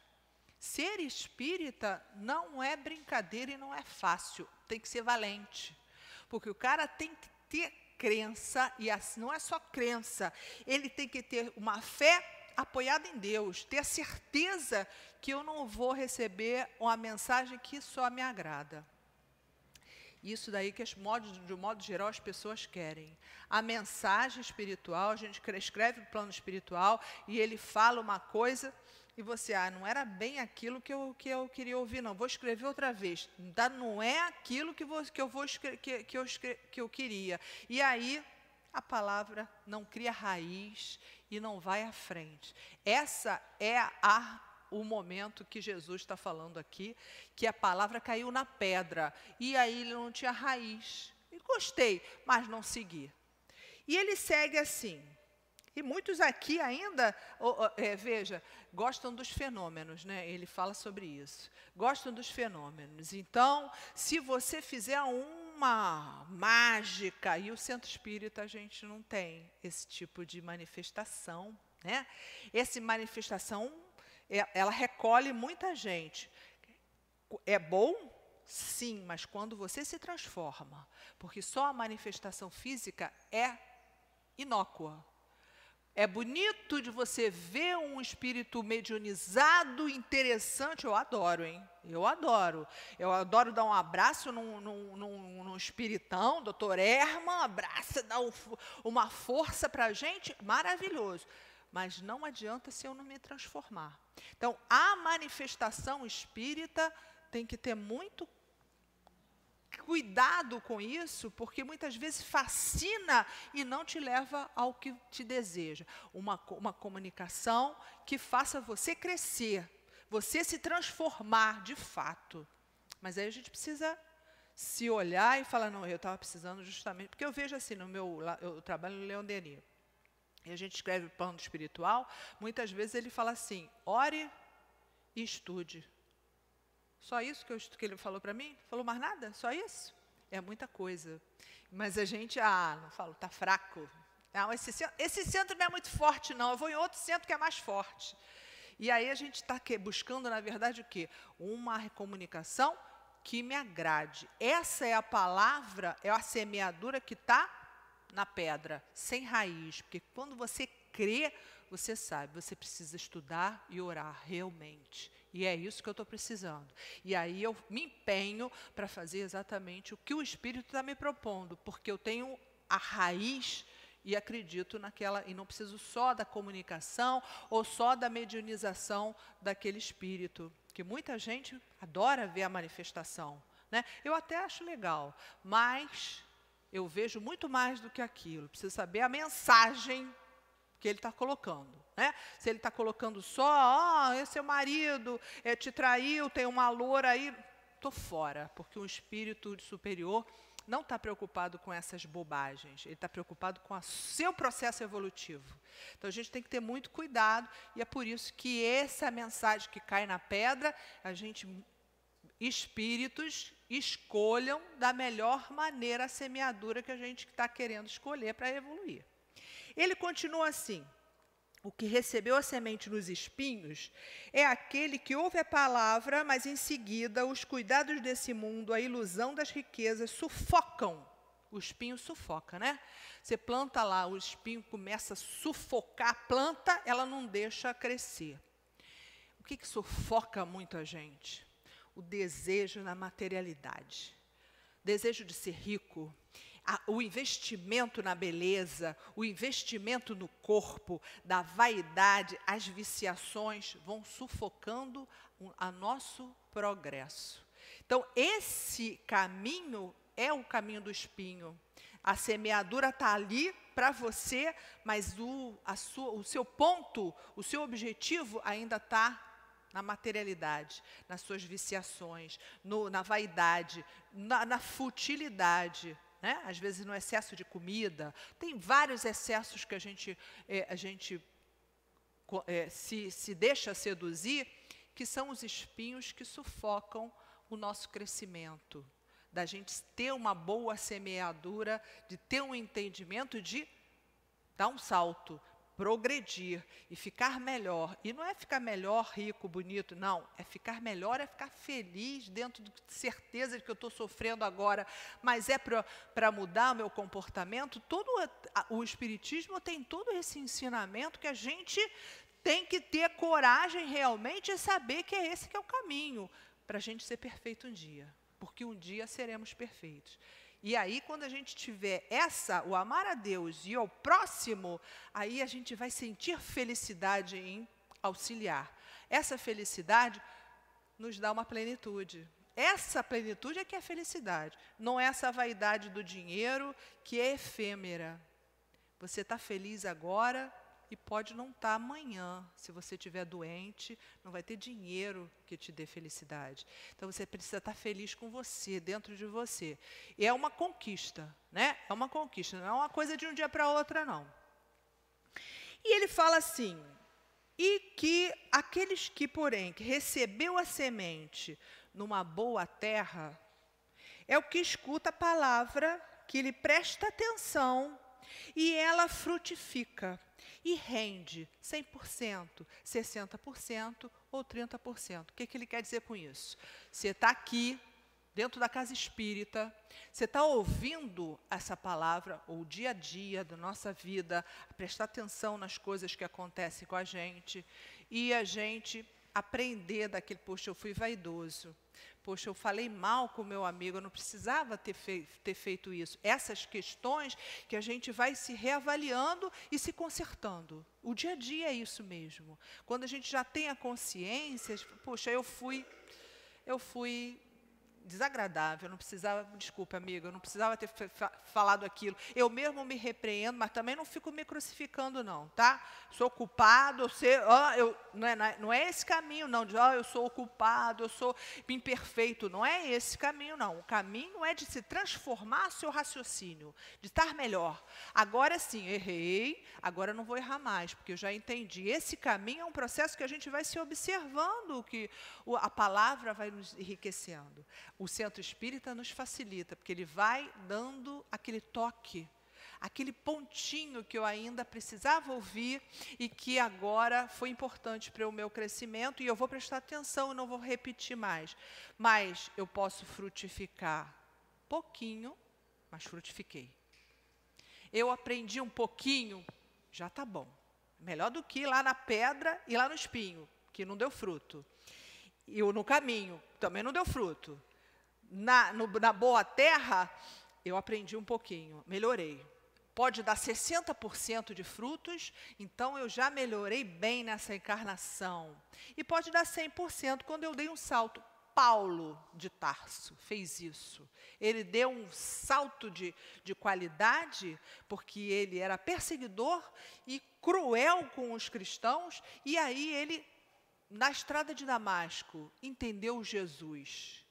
ser espírita não é brincadeira e não é fácil, tem que ser valente, porque o cara tem que ter crença, e assim, não é só crença, ele tem que ter uma fé apoiada em Deus, ter a certeza que eu não vou receber uma mensagem que só me agrada. Isso daí que, de um modo geral, as pessoas querem. A mensagem espiritual, a gente escreve no plano espiritual, e ele fala uma coisa, e você, não era bem aquilo que eu queria ouvir, não, vou escrever outra vez. Não é aquilo que eu queria. E aí, a palavra não cria raiz e não vai à frente. Essa é o momento que Jesus está falando aqui, que a palavra caiu na pedra, e aí ele não tinha raiz. E gostei, mas não segui. E ele segue assim. E muitos aqui ainda, veja, gostam dos fenômenos, né? Ele fala sobre isso. Gostam dos fenômenos. Então, se você fizer uma mágica, e o centro espírita a gente não tem esse tipo de manifestação, né? Essa manifestação, ela recolhe muita gente. É bom? Sim, mas quando você se transforma, porque só a manifestação física é inócua. É bonito de você ver um espírito mediunizado, interessante, eu adoro, hein? Eu adoro. Eu adoro dar um abraço num espiritão, doutor Herman, abraça, dá uma força para a gente, maravilhoso. Mas não adianta se eu não me transformar. Então, a manifestação espírita tem que ter muito cuidado com isso, porque muitas vezes fascina e não te leva ao que te deseja. Uma comunicação que faça você crescer, você se transformar de fato. Mas aí a gente precisa se olhar e falar, não, eu estava precisando justamente... Porque eu vejo assim, eu trabalho no Leon Denis, e a gente escreve o plano espiritual, muitas vezes ele fala assim, ore e estude. Só isso que ele falou para mim? Falou mais nada? Só isso? É muita coisa. Mas a gente, não falo, está fraco. Não, esse centro não é muito forte, não. Eu vou em outro centro que é mais forte. E aí a gente está buscando, na verdade, o quê? Uma comunicação que me agrade. Essa é a palavra, é a semeadura que está na pedra, sem raiz. Porque quando você crê, você sabe, você precisa estudar e orar realmente. E é isso que eu estou precisando. E aí eu me empenho para fazer exatamente o que o Espírito está me propondo, porque eu tenho a raiz e acredito naquela, e não preciso só da comunicação ou só da mediunização daquele Espírito, que muita gente adora ver a manifestação, né? Eu até acho legal, mas eu vejo muito mais do que aquilo. Preciso saber a mensagem que ele está colocando, né? Se ele está colocando só, esse é o marido, te traiu, tem uma loura aí, estou fora, porque um espírito superior não está preocupado com essas bobagens, ele está preocupado com o seu processo evolutivo. Então a gente tem que ter muito cuidado, e é por isso que essa mensagem que cai na pedra, espíritos escolham da melhor maneira a semeadura que a gente está querendo escolher para evoluir. Ele continua assim, o que recebeu a semente nos espinhos é aquele que ouve a palavra, mas em seguida os cuidados desse mundo, a ilusão das riquezas sufocam. O espinho sufoca, né? Você planta lá, o espinho começa a sufocar a planta, ela não deixa crescer. O que sufoca muito a gente? O desejo na materialidade. Desejo de ser rico. O investimento na beleza, o investimento no corpo, da vaidade, as viciações vão sufocando o nosso progresso. Então, esse caminho é o caminho do espinho. A semeadura está ali para você, mas o seu ponto, o seu objetivo ainda está na materialidade, nas suas viciações, na vaidade, na futilidade, né? Às vezes no excesso de comida. Tem vários excessos que a gente se deixa seduzir, que são os espinhos que sufocam o nosso crescimento. Da gente ter uma boa semeadura, de ter um entendimento, de dar um salto, progredir e ficar melhor. E não é ficar melhor, rico, bonito, não. É ficar melhor, é ficar feliz, dentro de certeza de que eu estou sofrendo agora, mas é para mudar o meu comportamento. O Espiritismo tem todo esse ensinamento que a gente tem que ter coragem realmente e saber que é esse que é o caminho para a gente ser perfeito um dia. Porque um dia seremos perfeitos. E aí, quando a gente tiver o amar a Deus e ao próximo, aí a gente vai sentir felicidade em auxiliar. Essa felicidade nos dá uma plenitude. Essa plenitude é que é felicidade. Não é essa vaidade do dinheiro que é efêmera. Você está feliz agora e pode não estar amanhã. Se você estiver doente, não vai ter dinheiro que te dê felicidade. Então, você precisa estar feliz com você, dentro de você. E é uma conquista, né? É uma conquista, não é uma coisa de um dia para outra, não. E ele fala assim, e que aqueles que, porém, que recebeu a semente numa boa terra, é o que escuta a palavra, que lhe presta atenção, e ela frutifica. E rende 100%, 60% ou 30%. O que ele quer dizer com isso? Você está aqui, dentro da casa espírita, você está ouvindo essa palavra, o dia a dia da nossa vida, prestar atenção nas coisas que acontecem com a gente, e a gente aprender daquele, poxa, eu fui vaidoso. Poxa, eu falei mal com o meu amigo, eu não precisava ter feito isso. Essas questões que a gente vai se reavaliando e se consertando. O dia a dia é isso mesmo. Quando a gente já tem a consciência, poxa, eu fui desagradável, eu não precisava, desculpa, amiga, eu não precisava ter falado aquilo. Eu mesmo me repreendo, mas também não fico me crucificando, não, tá? Sou culpado, não é esse caminho, não, de eu sou o culpado, eu sou imperfeito, não é esse caminho, não. O caminho é de se transformar seu raciocínio, de estar melhor. Agora sim, errei, agora não vou errar mais, porque eu já entendi. Esse caminho é um processo que a gente vai se observando, que a palavra vai nos enriquecendo. O centro espírita nos facilita, porque ele vai dando aquele toque, aquele pontinho que eu ainda precisava ouvir e que agora foi importante para o meu crescimento, e eu vou prestar atenção e não vou repetir mais. Mas eu posso frutificar pouquinho, mas frutifiquei. Eu aprendi um pouquinho, já está bom. Melhor do que ir lá na pedra e lá no espinho, que não deu fruto. E no caminho, também não deu fruto. Na boa terra, eu aprendi um pouquinho, melhorei. Pode dar 60% de frutos, então eu já melhorei bem nessa encarnação. E pode dar 100% quando eu dei um salto. Paulo de Tarso fez isso. Ele deu um salto de qualidade, porque ele era perseguidor e cruel com os cristãos, e aí ele, na estrada de Damasco, entendeu Jesus.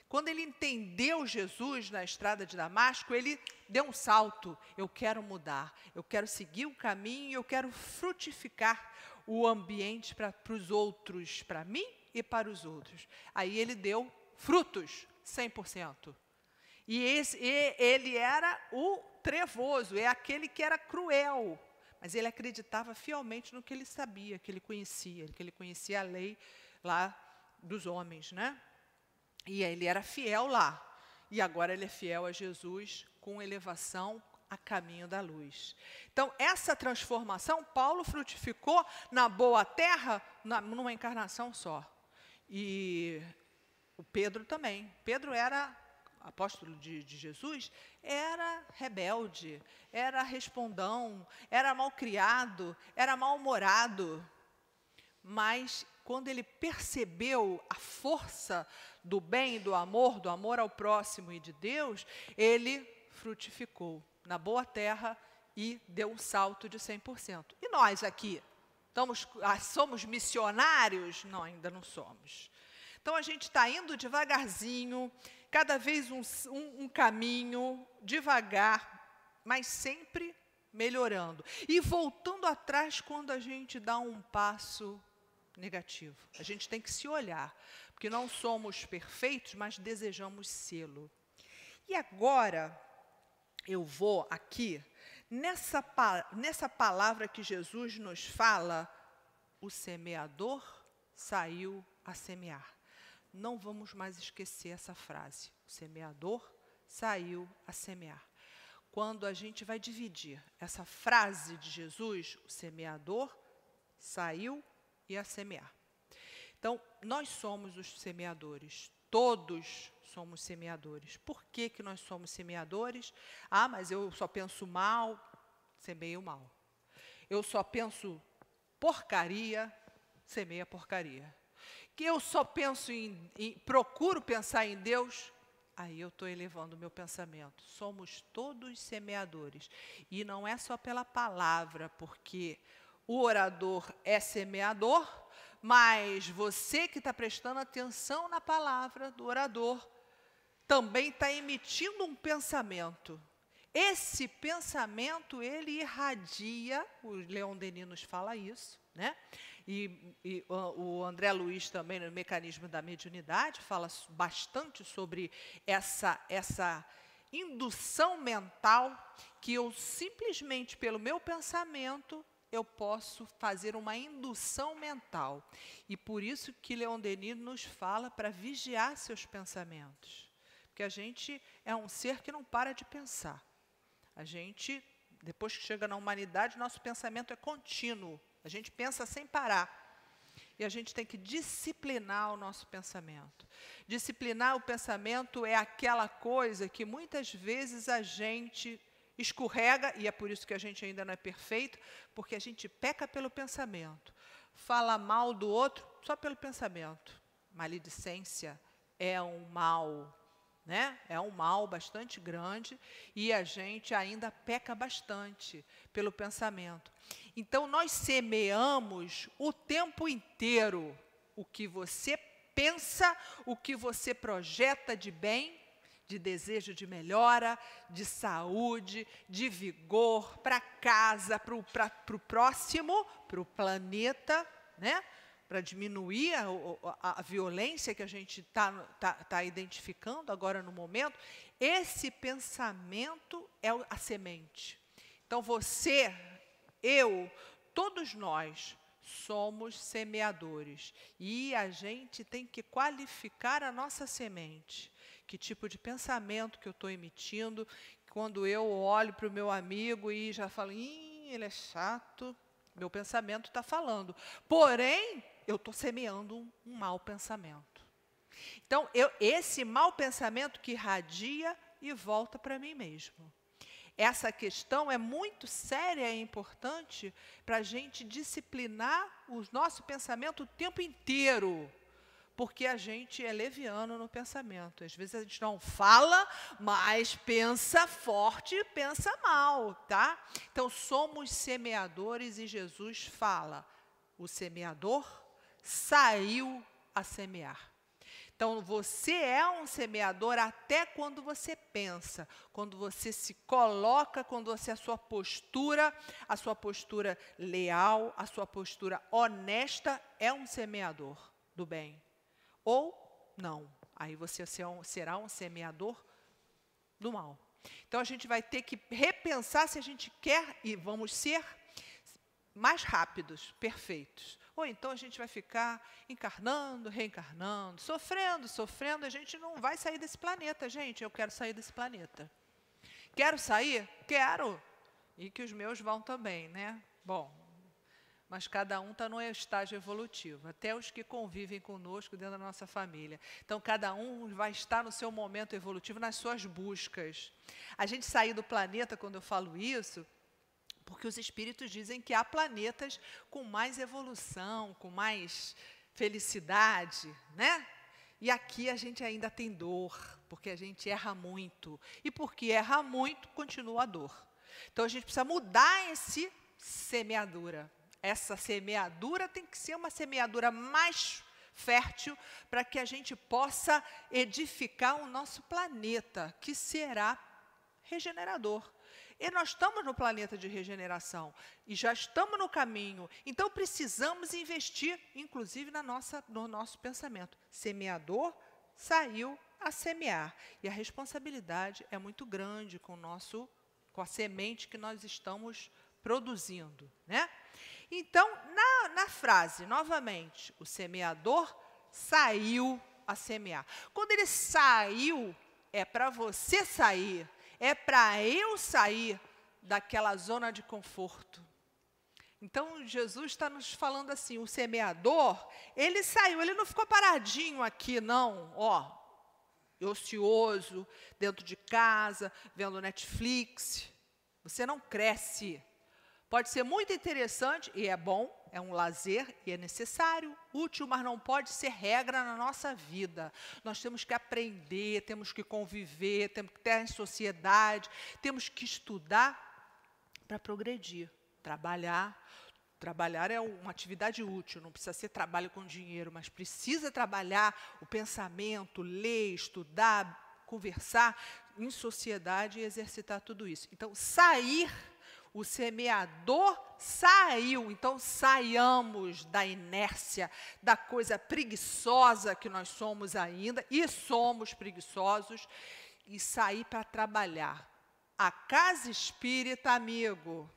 Quando ele entendeu Jesus na estrada de Damasco, ele deu um salto. Eu quero mudar, eu quero seguir o caminho, eu quero frutificar o ambiente para os outros, para mim e para os outros. Aí ele deu frutos, 100%. E ele era o trevoso, é aquele que era cruel. Mas ele acreditava fielmente no que ele sabia, que ele conhecia a lei lá dos homens, né? E ele era fiel lá. E agora ele é fiel a Jesus com elevação a caminho da luz. Então, essa transformação, Paulo frutificou na boa terra, numa encarnação só. E o Pedro também. Pedro era apóstolo de Jesus, era rebelde, era respondão, era malcriado, era mal-humorado. Mas, quando ele percebeu a força do bem, do amor ao próximo e de Deus, ele frutificou. na boa terra e deu um salto de 100%. E nós aqui, somos missionários? Não, ainda não somos. Então, a gente está indo devagarzinho, cada vez um caminho, devagar, mas sempre melhorando. E voltando atrás quando a gente dá um passo negativo. A gente tem que se olhar, porque não somos perfeitos, mas desejamos sê-lo. E agora, eu vou aqui, nessa palavra que Jesus nos fala, o semeador saiu a semear. Não vamos mais esquecer essa frase. O semeador saiu a semear. Quando a gente vai dividir essa frase de Jesus, o semeador saiu e a semear. Então, nós somos os semeadores. Todos somos semeadores. Por que que nós somos semeadores? Ah, mas eu só penso mal, semeio mal. Eu só penso porcaria, semeia porcaria. Que eu só penso procuro pensar em Deus, aí eu estou elevando o meu pensamento. Somos todos semeadores. E não é só pela palavra, porque o orador é semeador, mas você que está prestando atenção na palavra do orador, também está emitindo um pensamento. Esse pensamento, ele irradia, o Leon Denis nos fala isso, né? E o André Luiz também, no Mecanismo da Mediunidade, fala bastante sobre essa indução mental, que eu simplesmente, pelo meu pensamento, eu posso fazer uma indução mental. E por isso que Leon Denis nos fala para vigiar seus pensamentos. Porque a gente é um ser que não para de pensar. A gente, depois que chega na humanidade, nosso pensamento é contínuo. A gente pensa sem parar. E a gente tem que disciplinar o nosso pensamento. Disciplinar o pensamento é aquela coisa que muitas vezes a gente escorrega, e é por isso que a gente ainda não é perfeito, porque a gente peca pelo pensamento. Fala mal do outro só pelo pensamento. Maledicência é um mal, né? É um mal bastante grande e a gente ainda peca bastante pelo pensamento. Então, nós semeamos o tempo inteiro o que você pensa, o que você projeta de bem, de desejo de melhora, de saúde, de vigor, para casa, para o próximo, para o planeta, né? Para diminuir a violência que a gente tá identificando agora no momento. Esse pensamento é a semente. Então, você, eu, todos nós somos semeadores. E a gente tem que qualificar a nossa semente. Que tipo de pensamento que eu estou emitindo, quando eu olho para o meu amigo e já falo, ele é chato, meu pensamento está falando. Porém, eu estou semeando um mau pensamento. Então, esse mau pensamento que irradia e volta para mim mesmo. Essa questão é muito séria e importante para a gente disciplinar o nosso pensamento o tempo inteiro. Porque a gente é leviano no pensamento. Às vezes a gente não fala, mas pensa forte e pensa mal, tá? Então, somos semeadores e Jesus fala, o semeador saiu a semear. Então, você é um semeador até quando você pensa, quando você se coloca, quando você, a sua postura leal, a sua postura honesta, é um semeador do bem. Ou não, aí você será um semeador do mal. Então, a gente vai ter que repensar se a gente quer e vamos ser mais rápidos, perfeitos. Ou então a gente vai ficar encarnando, reencarnando, sofrendo, a gente não vai sair desse planeta, gente. Eu quero sair desse planeta. Quero sair? Quero. E que os meus vão também, né? Bom, mas cada um está num estágio evolutivo, até os que convivem conosco dentro da nossa família. Então, cada um vai estar no seu momento evolutivo, nas suas buscas. A gente sair do planeta, quando eu falo isso, porque os espíritos dizem que há planetas com mais evolução, com mais felicidade, né? E aqui a gente ainda tem dor, porque a gente erra muito. E porque erra muito, continua a dor. Então, a gente precisa mudar essa semeadura. Essa semeadura tem que ser uma semeadura mais fértil para que a gente possa edificar o nosso planeta, que será regenerador. E nós estamos no planeta de regeneração e já estamos no caminho. Então, precisamos investir, inclusive, no nosso pensamento. Semeador saiu a semear. E a responsabilidade é muito grande com a semente que nós estamos produzindo, né? Então, na frase, novamente, o semeador saiu a semear. Quando ele saiu, é para você sair. É para eu sair daquela zona de conforto. Então, Jesus está nos falando assim, o semeador, ele saiu, ele não ficou paradinho aqui, não, ocioso, dentro de casa, vendo Netflix. Você não cresce. Pode ser muito interessante, e é bom, é um lazer, e é necessário, útil, mas não pode ser regra na nossa vida. Nós temos que aprender, temos que conviver, temos que ter em sociedade, temos que estudar para progredir, trabalhar. Trabalhar é uma atividade útil, não precisa ser trabalho com dinheiro, mas precisa trabalhar o pensamento, ler, estudar, conversar em sociedade e exercitar tudo isso. Então, sair. O semeador saiu, então saiamos da inércia, da coisa preguiçosa que nós somos ainda, e somos preguiçosos, e sair para trabalhar. A casa espírita, amigo,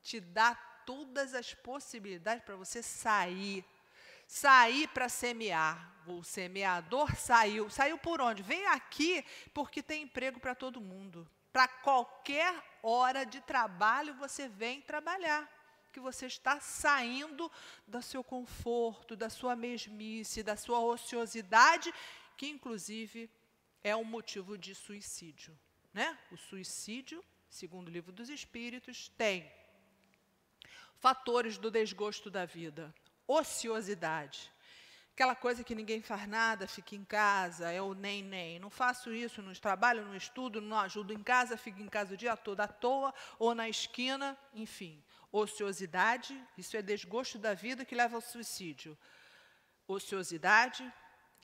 te dá todas as possibilidades para você sair para semear. O semeador saiu. Saiu por onde? Vem aqui porque tem emprego para todo mundo. Para qualquer hora de trabalho, você vem trabalhar, que você está saindo do seu conforto, da sua mesmice, da sua ociosidade, que, inclusive, é um motivo de suicídio, né? O suicídio, segundo o Livro dos Espíritos, tem fatores do desgosto da vida, ociosidade, aquela coisa que ninguém faz nada, fica em casa, é o nem. Não faço isso, não trabalho, não estudo, não ajudo em casa, fico em casa o dia todo à toa, ou na esquina, enfim. Ociosidade, isso é desgosto da vida que leva ao suicídio. Ociosidade,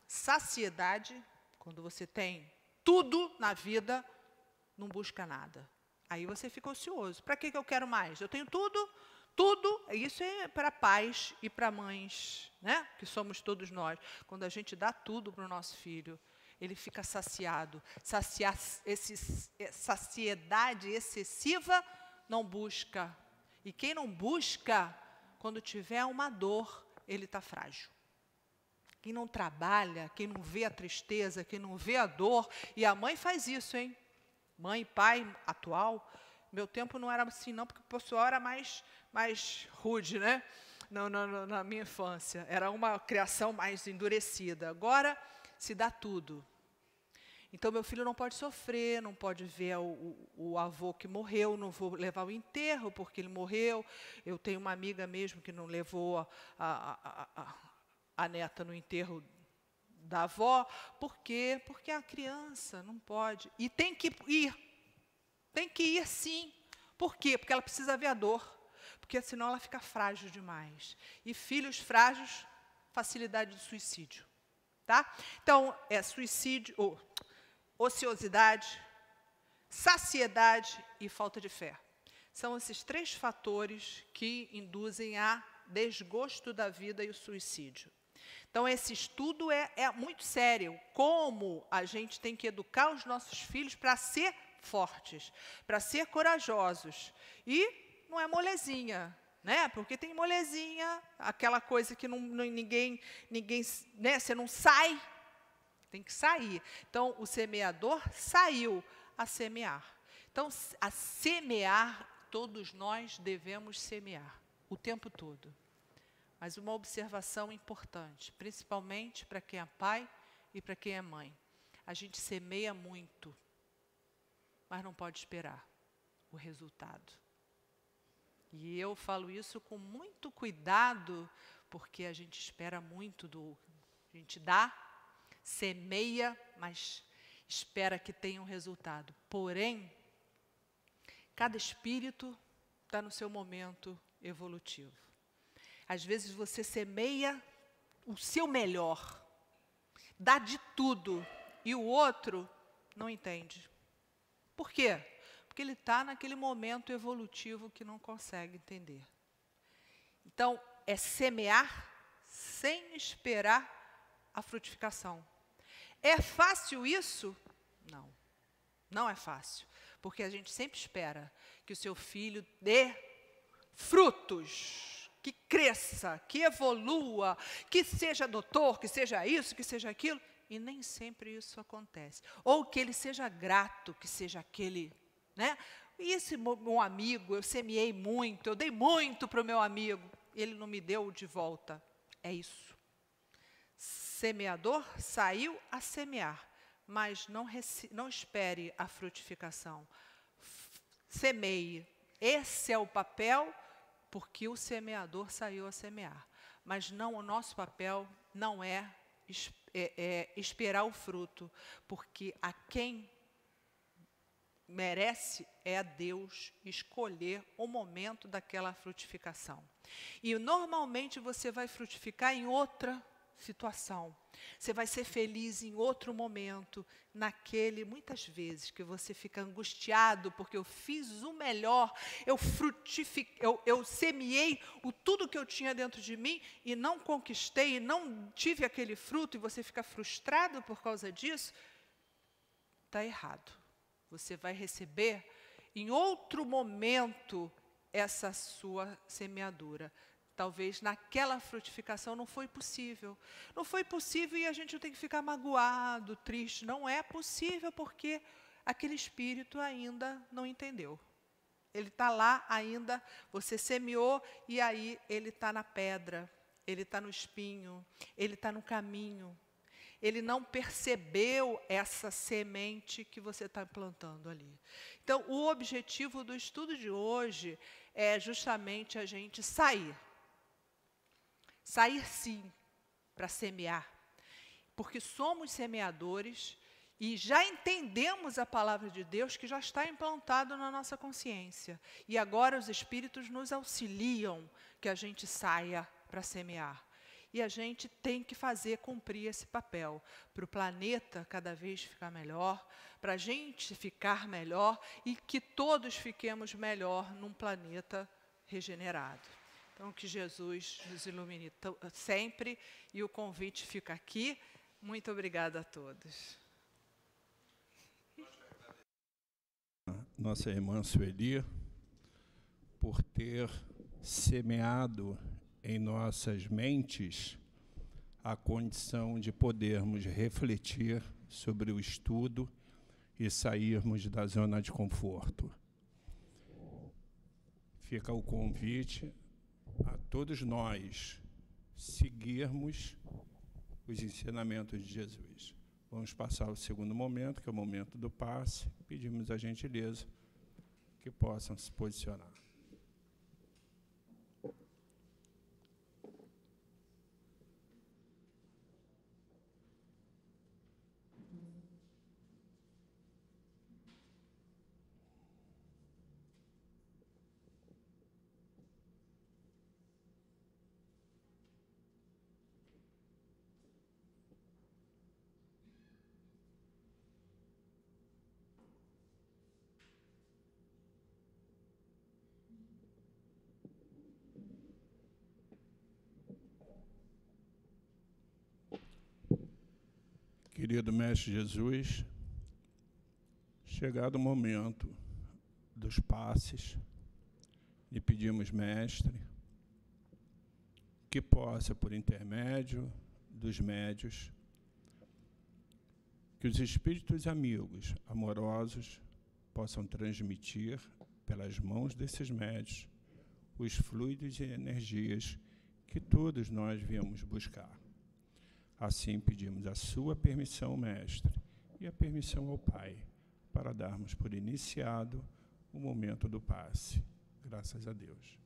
saciedade, quando você tem tudo na vida, não busca nada. Aí você fica ocioso. Para que eu quero mais? Eu tenho tudo. Tudo, isso é para pais e para mães, né? Que somos todos nós. Quando a gente dá tudo para o nosso filho, ele fica saciado. Saciedade excessiva não busca. E quem não busca, quando tiver uma dor, ele está frágil. Quem não trabalha, quem não vê a tristeza, quem não vê a dor, e a mãe faz isso, hein? Mãe, pai, atual. Meu tempo não era assim, não, porque o pessoal era mais rude, né? Na minha infância. Era uma criação mais endurecida. Agora, se dá tudo. Então, meu filho não pode sofrer, não pode ver o avô que morreu, não vou levar o enterro porque ele morreu. Eu tenho uma amiga mesmo que não levou a neta no enterro da avó. Por quê? Porque a criança não pode. E tem que ir. Tem que ir, sim. Por quê? Porque ela precisa ver a dor. Porque senão ela fica frágil demais. E filhos frágeis, facilidade de suicídio. Tá? Então, é suicídio, ociosidade, saciedade e falta de fé. São esses 3 fatores que induzem a desgosto da vida e o suicídio. Então, esse estudo é muito sério. Como a gente tem que educar os nossos filhos para ser fortes, para ser corajosos. E não é molezinha, né? Porque tem molezinha, aquela coisa que ninguém, né? Você não sai, tem que sair. Então, o semeador saiu a semear. Então, a semear, todos nós devemos semear, o tempo todo. Mas uma observação importante, principalmente para quem é pai e para quem é mãe. A gente semeia muito, mas não pode esperar o resultado. E eu falo isso com muito cuidado, porque a gente espera muito a gente dá, semeia, mas espera que tenha um resultado. Porém, cada espírito está no seu momento evolutivo. Às vezes você semeia o seu melhor, dá de tudo, e o outro não entende. Por quê? Porque ele está naquele momento evolutivo que não consegue entender. Então, é semear sem esperar a frutificação. É fácil isso? Não, não é fácil. Porque a gente sempre espera que o seu filho dê frutos, que cresça, que evolua, que seja doutor, que seja isso, que seja aquilo. E nem sempre isso acontece. Ou que ele seja grato, que seja aquele, né? E esse meu amigo, eu semeei muito, eu dei muito para o meu amigo, ele não me deu de volta. É isso. Semeador saiu a semear, mas não espere a frutificação. Semeie. Esse é o papel, porque o semeador saiu a semear. Mas não, o nosso papel não é esperar o fruto, porque a quem merece é a Deus escolher o momento daquela frutificação. E normalmente você vai frutificar em outra situação. Você vai ser feliz em outro momento, muitas vezes que você fica angustiado porque eu fiz o melhor, eu semeei tudo que eu tinha dentro de mim e não conquistei, e não tive aquele fruto, e você fica frustrado por causa disso. Está errado. Você vai receber em outro momento essa sua semeadura. Talvez naquela frutificação não foi possível. Não foi possível e a gente tem que ficar magoado, triste. Não é possível porque aquele espírito ainda não entendeu. Ele está lá ainda, você semeou e aí ele está na pedra, ele está no espinho, ele está no caminho. Ele não percebeu essa semente que você está plantando ali. Então, o objetivo do estudo de hoje é justamente a gente sair. Sair, sim, para semear. Porque somos semeadores e já entendemos a palavra de Deus que já está implantado na nossa consciência. E agora os Espíritos nos auxiliam que a gente saia para semear. E a gente tem que cumprir esse papel, para o planeta cada vez ficar melhor, para a gente ficar melhor e que todos fiquemos melhor num planeta regenerado. Então, que Jesus nos ilumine sempre e o convite fica aqui. Muito obrigada a todos. Nossa irmã Sueli, por ter semeado em nossas mentes a condição de podermos refletir sobre o estudo e sairmos da zona de conforto. Fica o convite a todos nós seguirmos os ensinamentos de Jesus. Vamos passar ao segundo momento, que é o momento do passe. Pedimos a gentileza que possam se posicionar. Querido Mestre Jesus, chegado o momento dos passes, lhe pedimos, Mestre, que possa, por intermédio dos médios, que os espíritos amigos, amorosos, possam transmitir, pelas mãos desses médios, os fluidos e energias que todos nós viemos buscar. Assim, pedimos a sua permissão, Mestre, e a permissão ao Pai, para darmos por iniciado o momento do passe. Graças a Deus.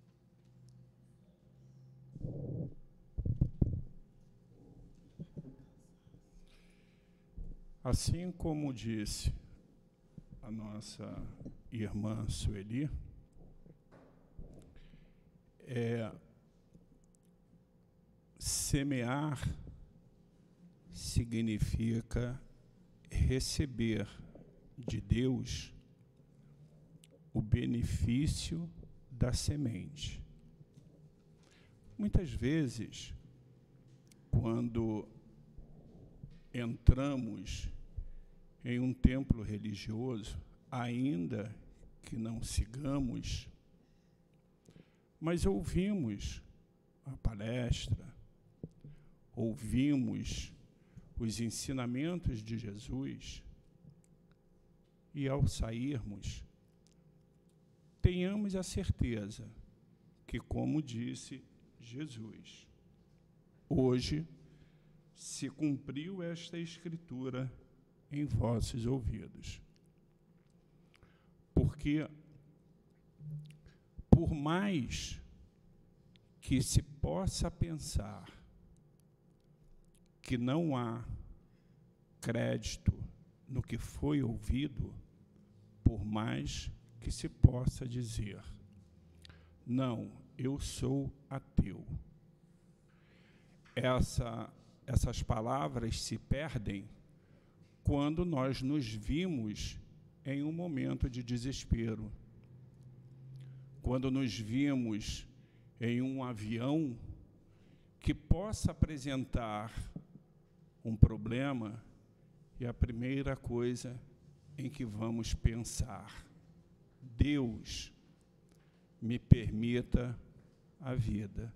Assim como disse a nossa irmã Sueli, semear significa receber de Deus o benefício da semente. Muitas vezes, quando entramos em um templo religioso, ainda que não sigamos, mas ouvimos a palestra, ouvimos os ensinamentos de Jesus, e ao sairmos, tenhamos a certeza que, como disse Jesus, hoje se cumpriu esta escritura em vossos ouvidos. Porque, por mais que se possa pensar que não há crédito no que foi ouvido, por mais que se possa dizer, não, eu sou ateu. Essas palavras se perdem quando nós nos vimos em um momento de desespero, quando nos vimos em um avião que possa apresentar um problema, e a primeira coisa em que vamos pensar, Deus me permita a vida.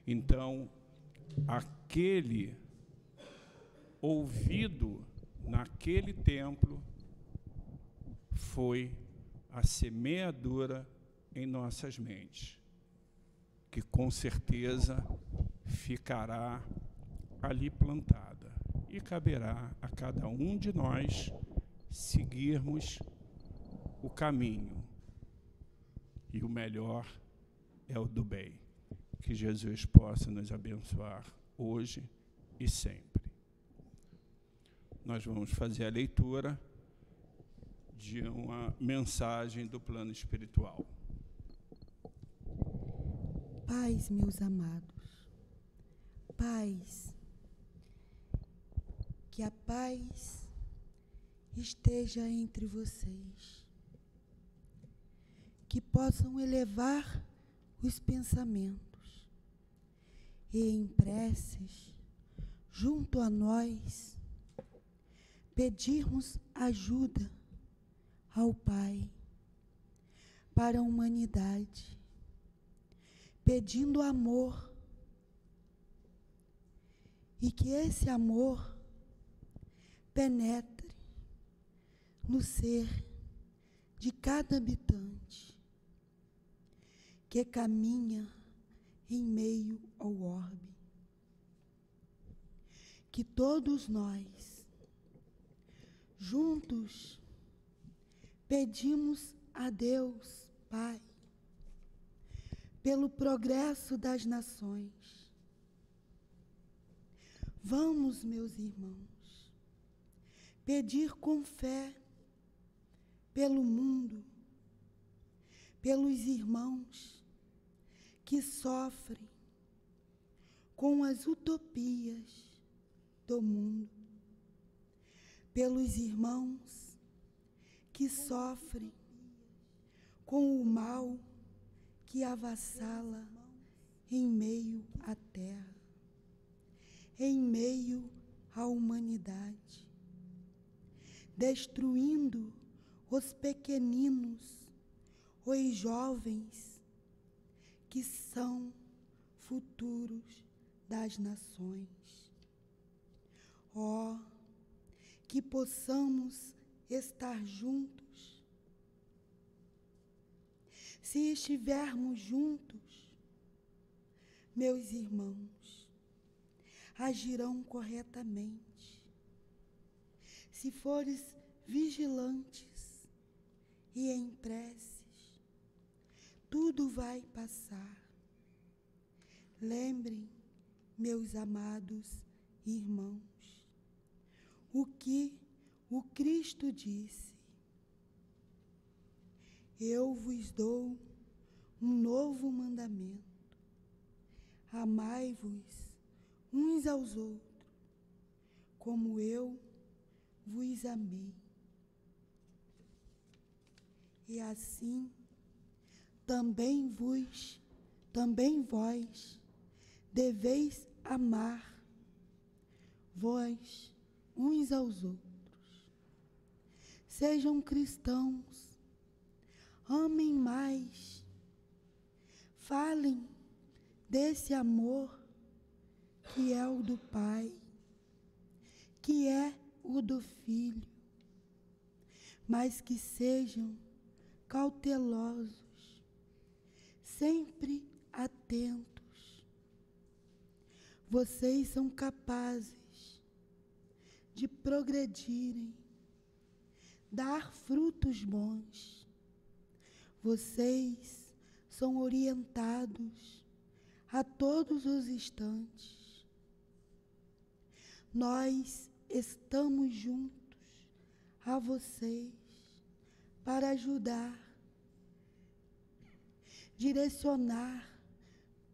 Então, aquele ouvido naquele templo foi a semeadura em nossas mentes, que com certeza ficará ali plantada, e caberá a cada um de nós seguirmos o caminho, e o melhor é o do bem. Que Jesus possa nos abençoar hoje e sempre. Nós vamos fazer a leitura de uma mensagem do plano espiritual. Paz, meus amados, paz, que a paz esteja entre vocês, que possam elevar os pensamentos e em preces, junto a nós, pedirmos ajuda ao Pai para a humanidade, pedindo amor, e que esse amor penetre no ser de cada habitante que caminha em meio ao orbe. Que todos nós, juntos, pedimos a Deus, Pai, pelo progresso das nações. Vamos, meus irmãos, pedir com fé pelo mundo, pelos irmãos que sofrem com as utopias do mundo, pelos irmãos que sofrem com o mal que avassala em meio à terra, em meio à humanidade, destruindo os pequeninos, os jovens, que são futuros das nações. Ó, que possamos estar juntos. Se estivermos juntos, meus irmãos, agirão corretamente. Se fores vigilantes e em preces, tudo vai passar. Lembrem, meus amados irmãos, o que o Cristo disse: eu vos dou um novo mandamento. Amai-vos uns aos outros, como eu vos amei. E assim também vós deveis amar vós uns aos outros. Sejam cristãos, amem mais, falem desse amor que é o do Pai, que é o do Filho, mas que sejam cautelosos, sempre atentos. Vocês são capazes de progredirem, dar frutos bons. Vocês são orientados a todos os instantes. Nós estamos juntos a vocês para ajudar, direcionar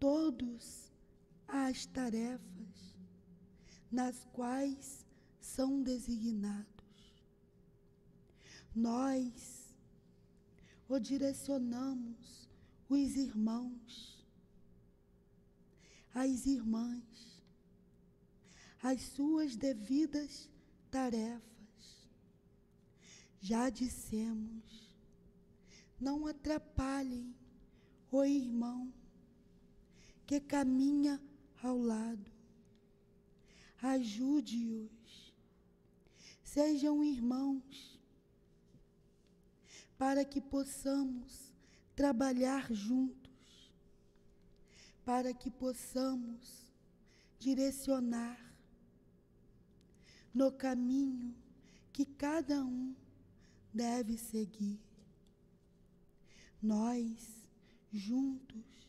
todos as tarefas nas quais são designados. Nós o direcionamos os irmãos, as irmãs, as suas devidas tarefas. Já dissemos, não atrapalhem o irmão que caminha ao lado. Ajude-os, sejam irmãos, para que possamos trabalhar juntos, para que possamos direcionar no caminho que cada um deve seguir. Nós, juntos,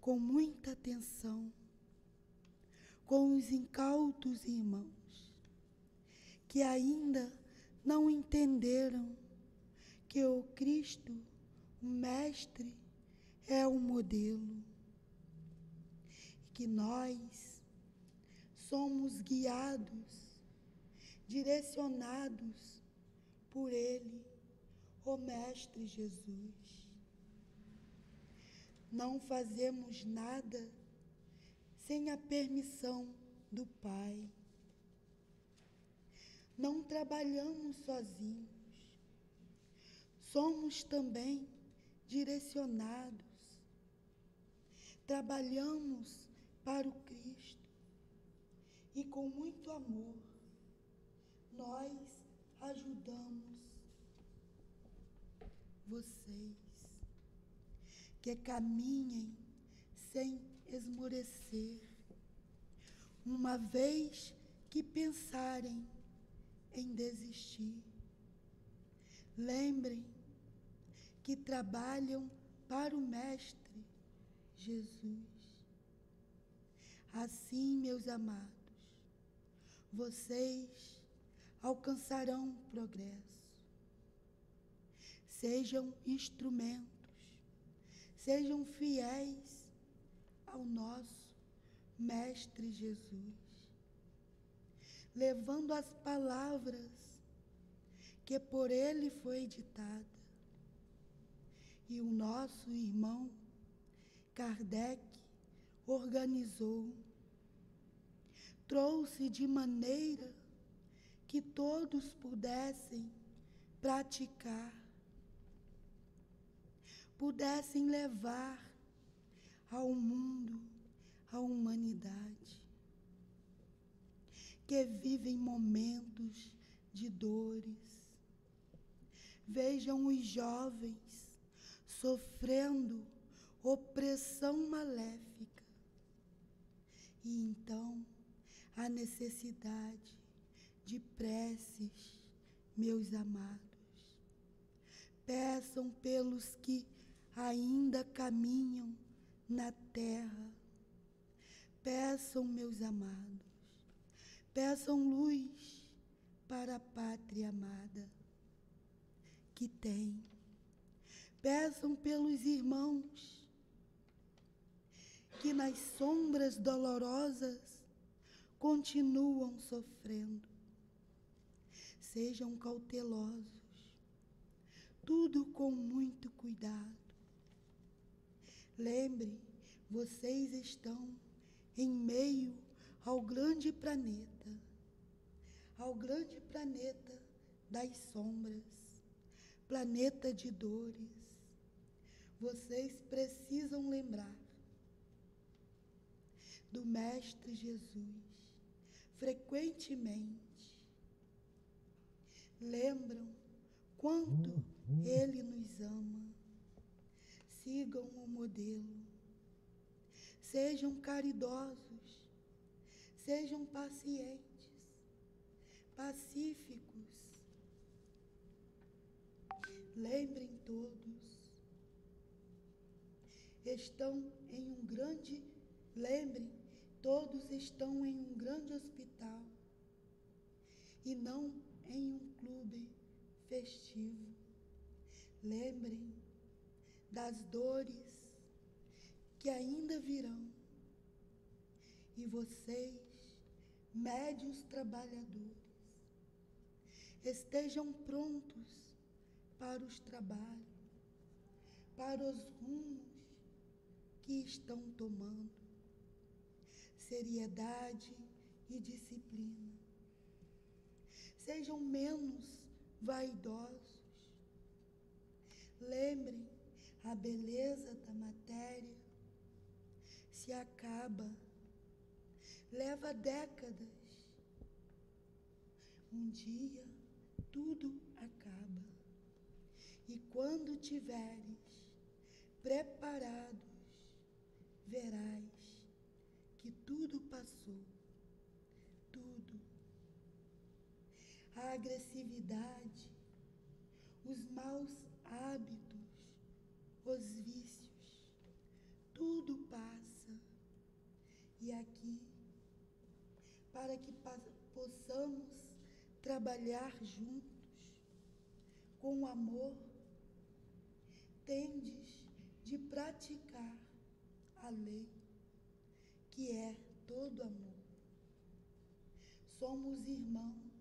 com muita atenção, com os incautos irmãos, que ainda não entenderam que o Cristo, o Mestre, é o modelo, e que nós somos guiados, direcionados por Ele, o Mestre Jesus. Não fazemos nada sem a permissão do Pai. Não trabalhamos sozinhos. Somos também direcionados. Trabalhamos para o Cristo. E com muito amor, nós ajudamos vocês que caminhem sem esmorecer, uma vez que pensarem em desistir. Lembrem que trabalham para o Mestre Jesus. Assim, meus amados, vocês alcançarão progresso. Sejam instrumentos, sejam fiéis ao nosso Mestre Jesus, levando as palavras que por ele foi ditada. E o nosso irmão Kardec organizou, trouxe de maneira que todos pudessem praticar, pudessem levar ao mundo, à humanidade, que vivem momentos de dores. Vejam os jovens sofrendo opressão maléfica. E então, a necessidade de preces, meus amados. Peçam pelos que ainda caminham na terra. Peçam, meus amados. Peçam luz. para a pátria amada que tem. Peçam pelos irmãos que nas sombras dolorosas continuam sofrendo. Sejam cautelosos, tudo com muito cuidado. Lembre, vocês estão em meio ao grande planeta das sombras, planeta de dores. Vocês precisam lembrar do Mestre Jesus frequentemente. Lembram quanto Ele nos ama. Sigam o modelo. Sejam caridosos. Sejam pacientes, pacíficos. Lembrem todos. Todos estão em um grande hospital e não em um clube festivo. Lembrem das dores que ainda virão. E vocês, médios trabalhadores, estejam prontos para os trabalhos, para os rumos que estão tomando. Seriedade e disciplina. Sejam menos vaidosos. Lembrem, a beleza da matéria se acaba, leva décadas. Um dia tudo acaba. E quando tiveres preparados, verás que tudo passou, tudo. A agressividade, os maus hábitos, os vícios, tudo passa. E aqui, para que possamos trabalhar juntos, com amor, tendes de praticar a lei, que é todo amor. Somos irmãos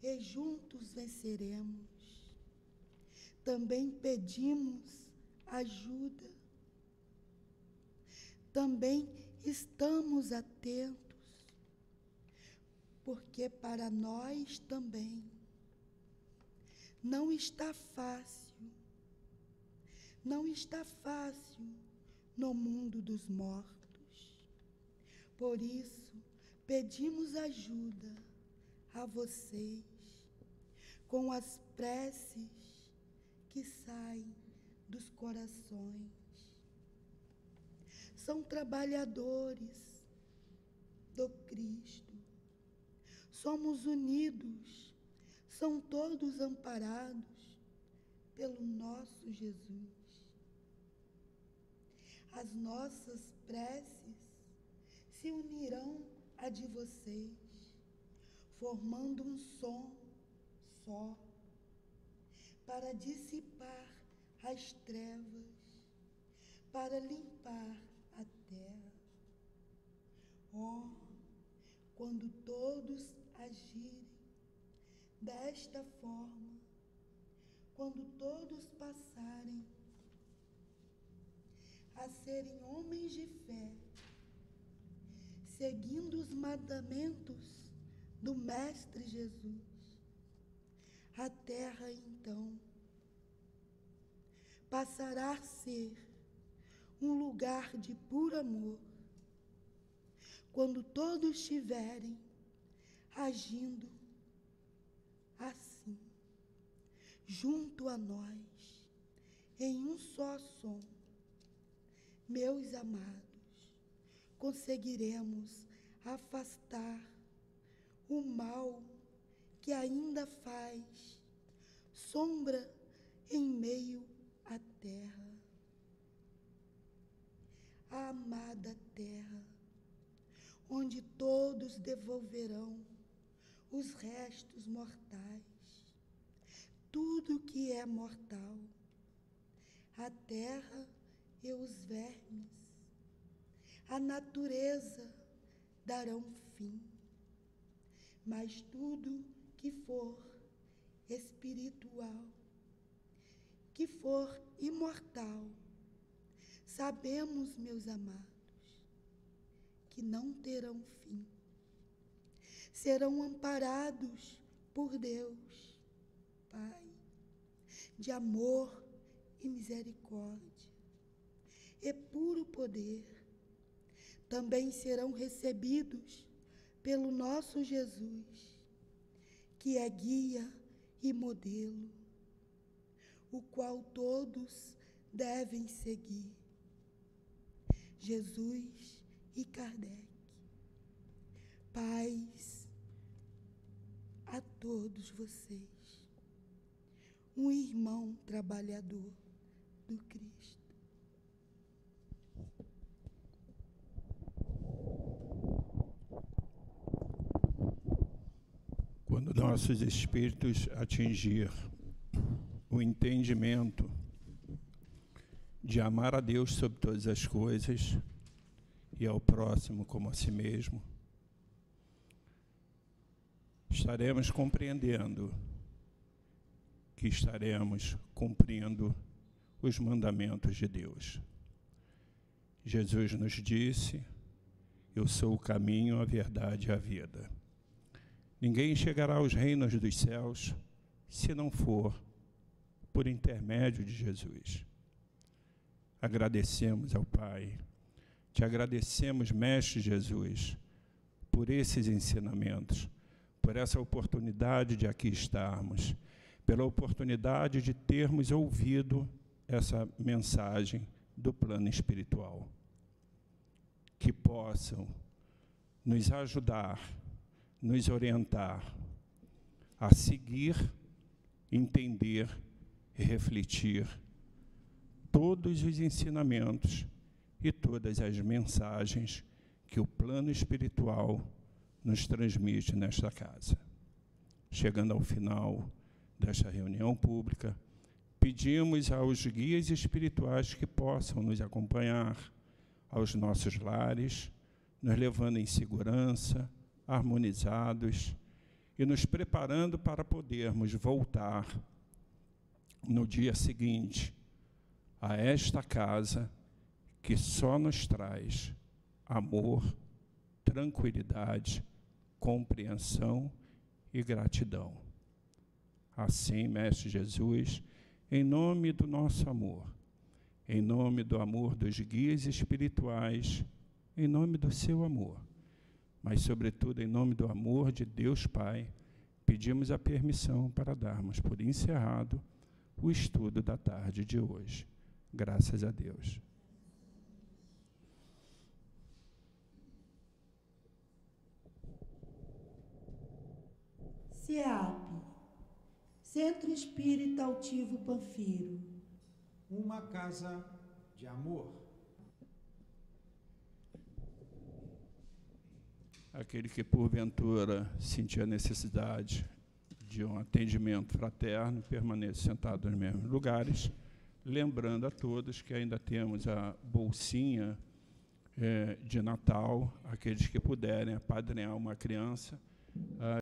e juntos venceremos. Também pedimos ajuda. Também estamos atentos, porque para nós também não está fácil no mundo dos mortos. Por isso, pedimos ajuda a vocês com as preces que saem dos corações. São trabalhadores do Cristo. Somos unidos, são todos amparados pelo nosso Jesus. As nossas preces se unirão à de vocês, formando um som só, para dissipar as trevas, para limpar a terra. Oh, quando todos agirem desta forma, quando todos passarem a serem homens de fé, seguindo os mandamentos do Mestre Jesus, a terra então passará a ser um lugar de puro amor, quando todos estiverem agindo assim, junto a nós, em um só som. Meus amados, conseguiremos afastar o mal que ainda faz sombra em meio à terra. A amada terra, onde todos devolverão os restos mortais, tudo que é mortal, a terra e os vermes, a natureza darão fim, mas tudo que for espiritual, que for imortal, sabemos, meus amados, que não terão fim. Serão amparados por Deus, Pai, de amor e misericórdia, e puro poder. Também serão recebidos pelo nosso Jesus, que é guia e modelo, o qual todos devem seguir. Jesus e Kardec. Paz a todos vocês. Um irmão trabalhador do Cristo. Quando nossos espíritos atingir o entendimento de amar a Deus sobre todas as coisas e ao próximo como a si mesmo, estaremos compreendendo que estaremos cumprindo os mandamentos de Deus. Jesus nos disse: eu sou o caminho, a verdade e a vida. Ninguém chegará aos reinos dos céus se não for por intermédio de Jesus. Agradecemos ao Pai, te agradecemos, Mestre Jesus, por esses ensinamentos, por essa oportunidade de aqui estarmos, pela oportunidade de termos ouvido essa mensagem do plano espiritual. Que possam nos ajudar, nos orientar a seguir, entender e refletir todos os ensinamentos e todas as mensagens que o plano espiritual nos transmite nesta casa. Chegando ao final desta reunião pública, pedimos aos guias espirituais que possam nos acompanhar aos nossos lares, nos levando em segurança, harmonizados e nos preparando para podermos voltar no dia seguinte a esta casa que só nos traz amor, tranquilidade, compreensão e gratidão. Assim, Mestre Jesus, em nome do nosso amor, em nome do amor dos guias espirituais, em nome do seu amor, mas, sobretudo, em nome do amor de Deus Pai, pedimos a permissão para darmos por encerrado o estudo da tarde de hoje. Graças a Deus. CEAP, Centro Espírita Altivo Panfiro. Uma casa de amor. Aquele que, porventura, sentir a necessidade de um atendimento fraterno, permaneça sentado nos mesmos lugares, lembrando a todos que ainda temos a bolsinha de Natal, aqueles que puderem apadrinhar uma criança,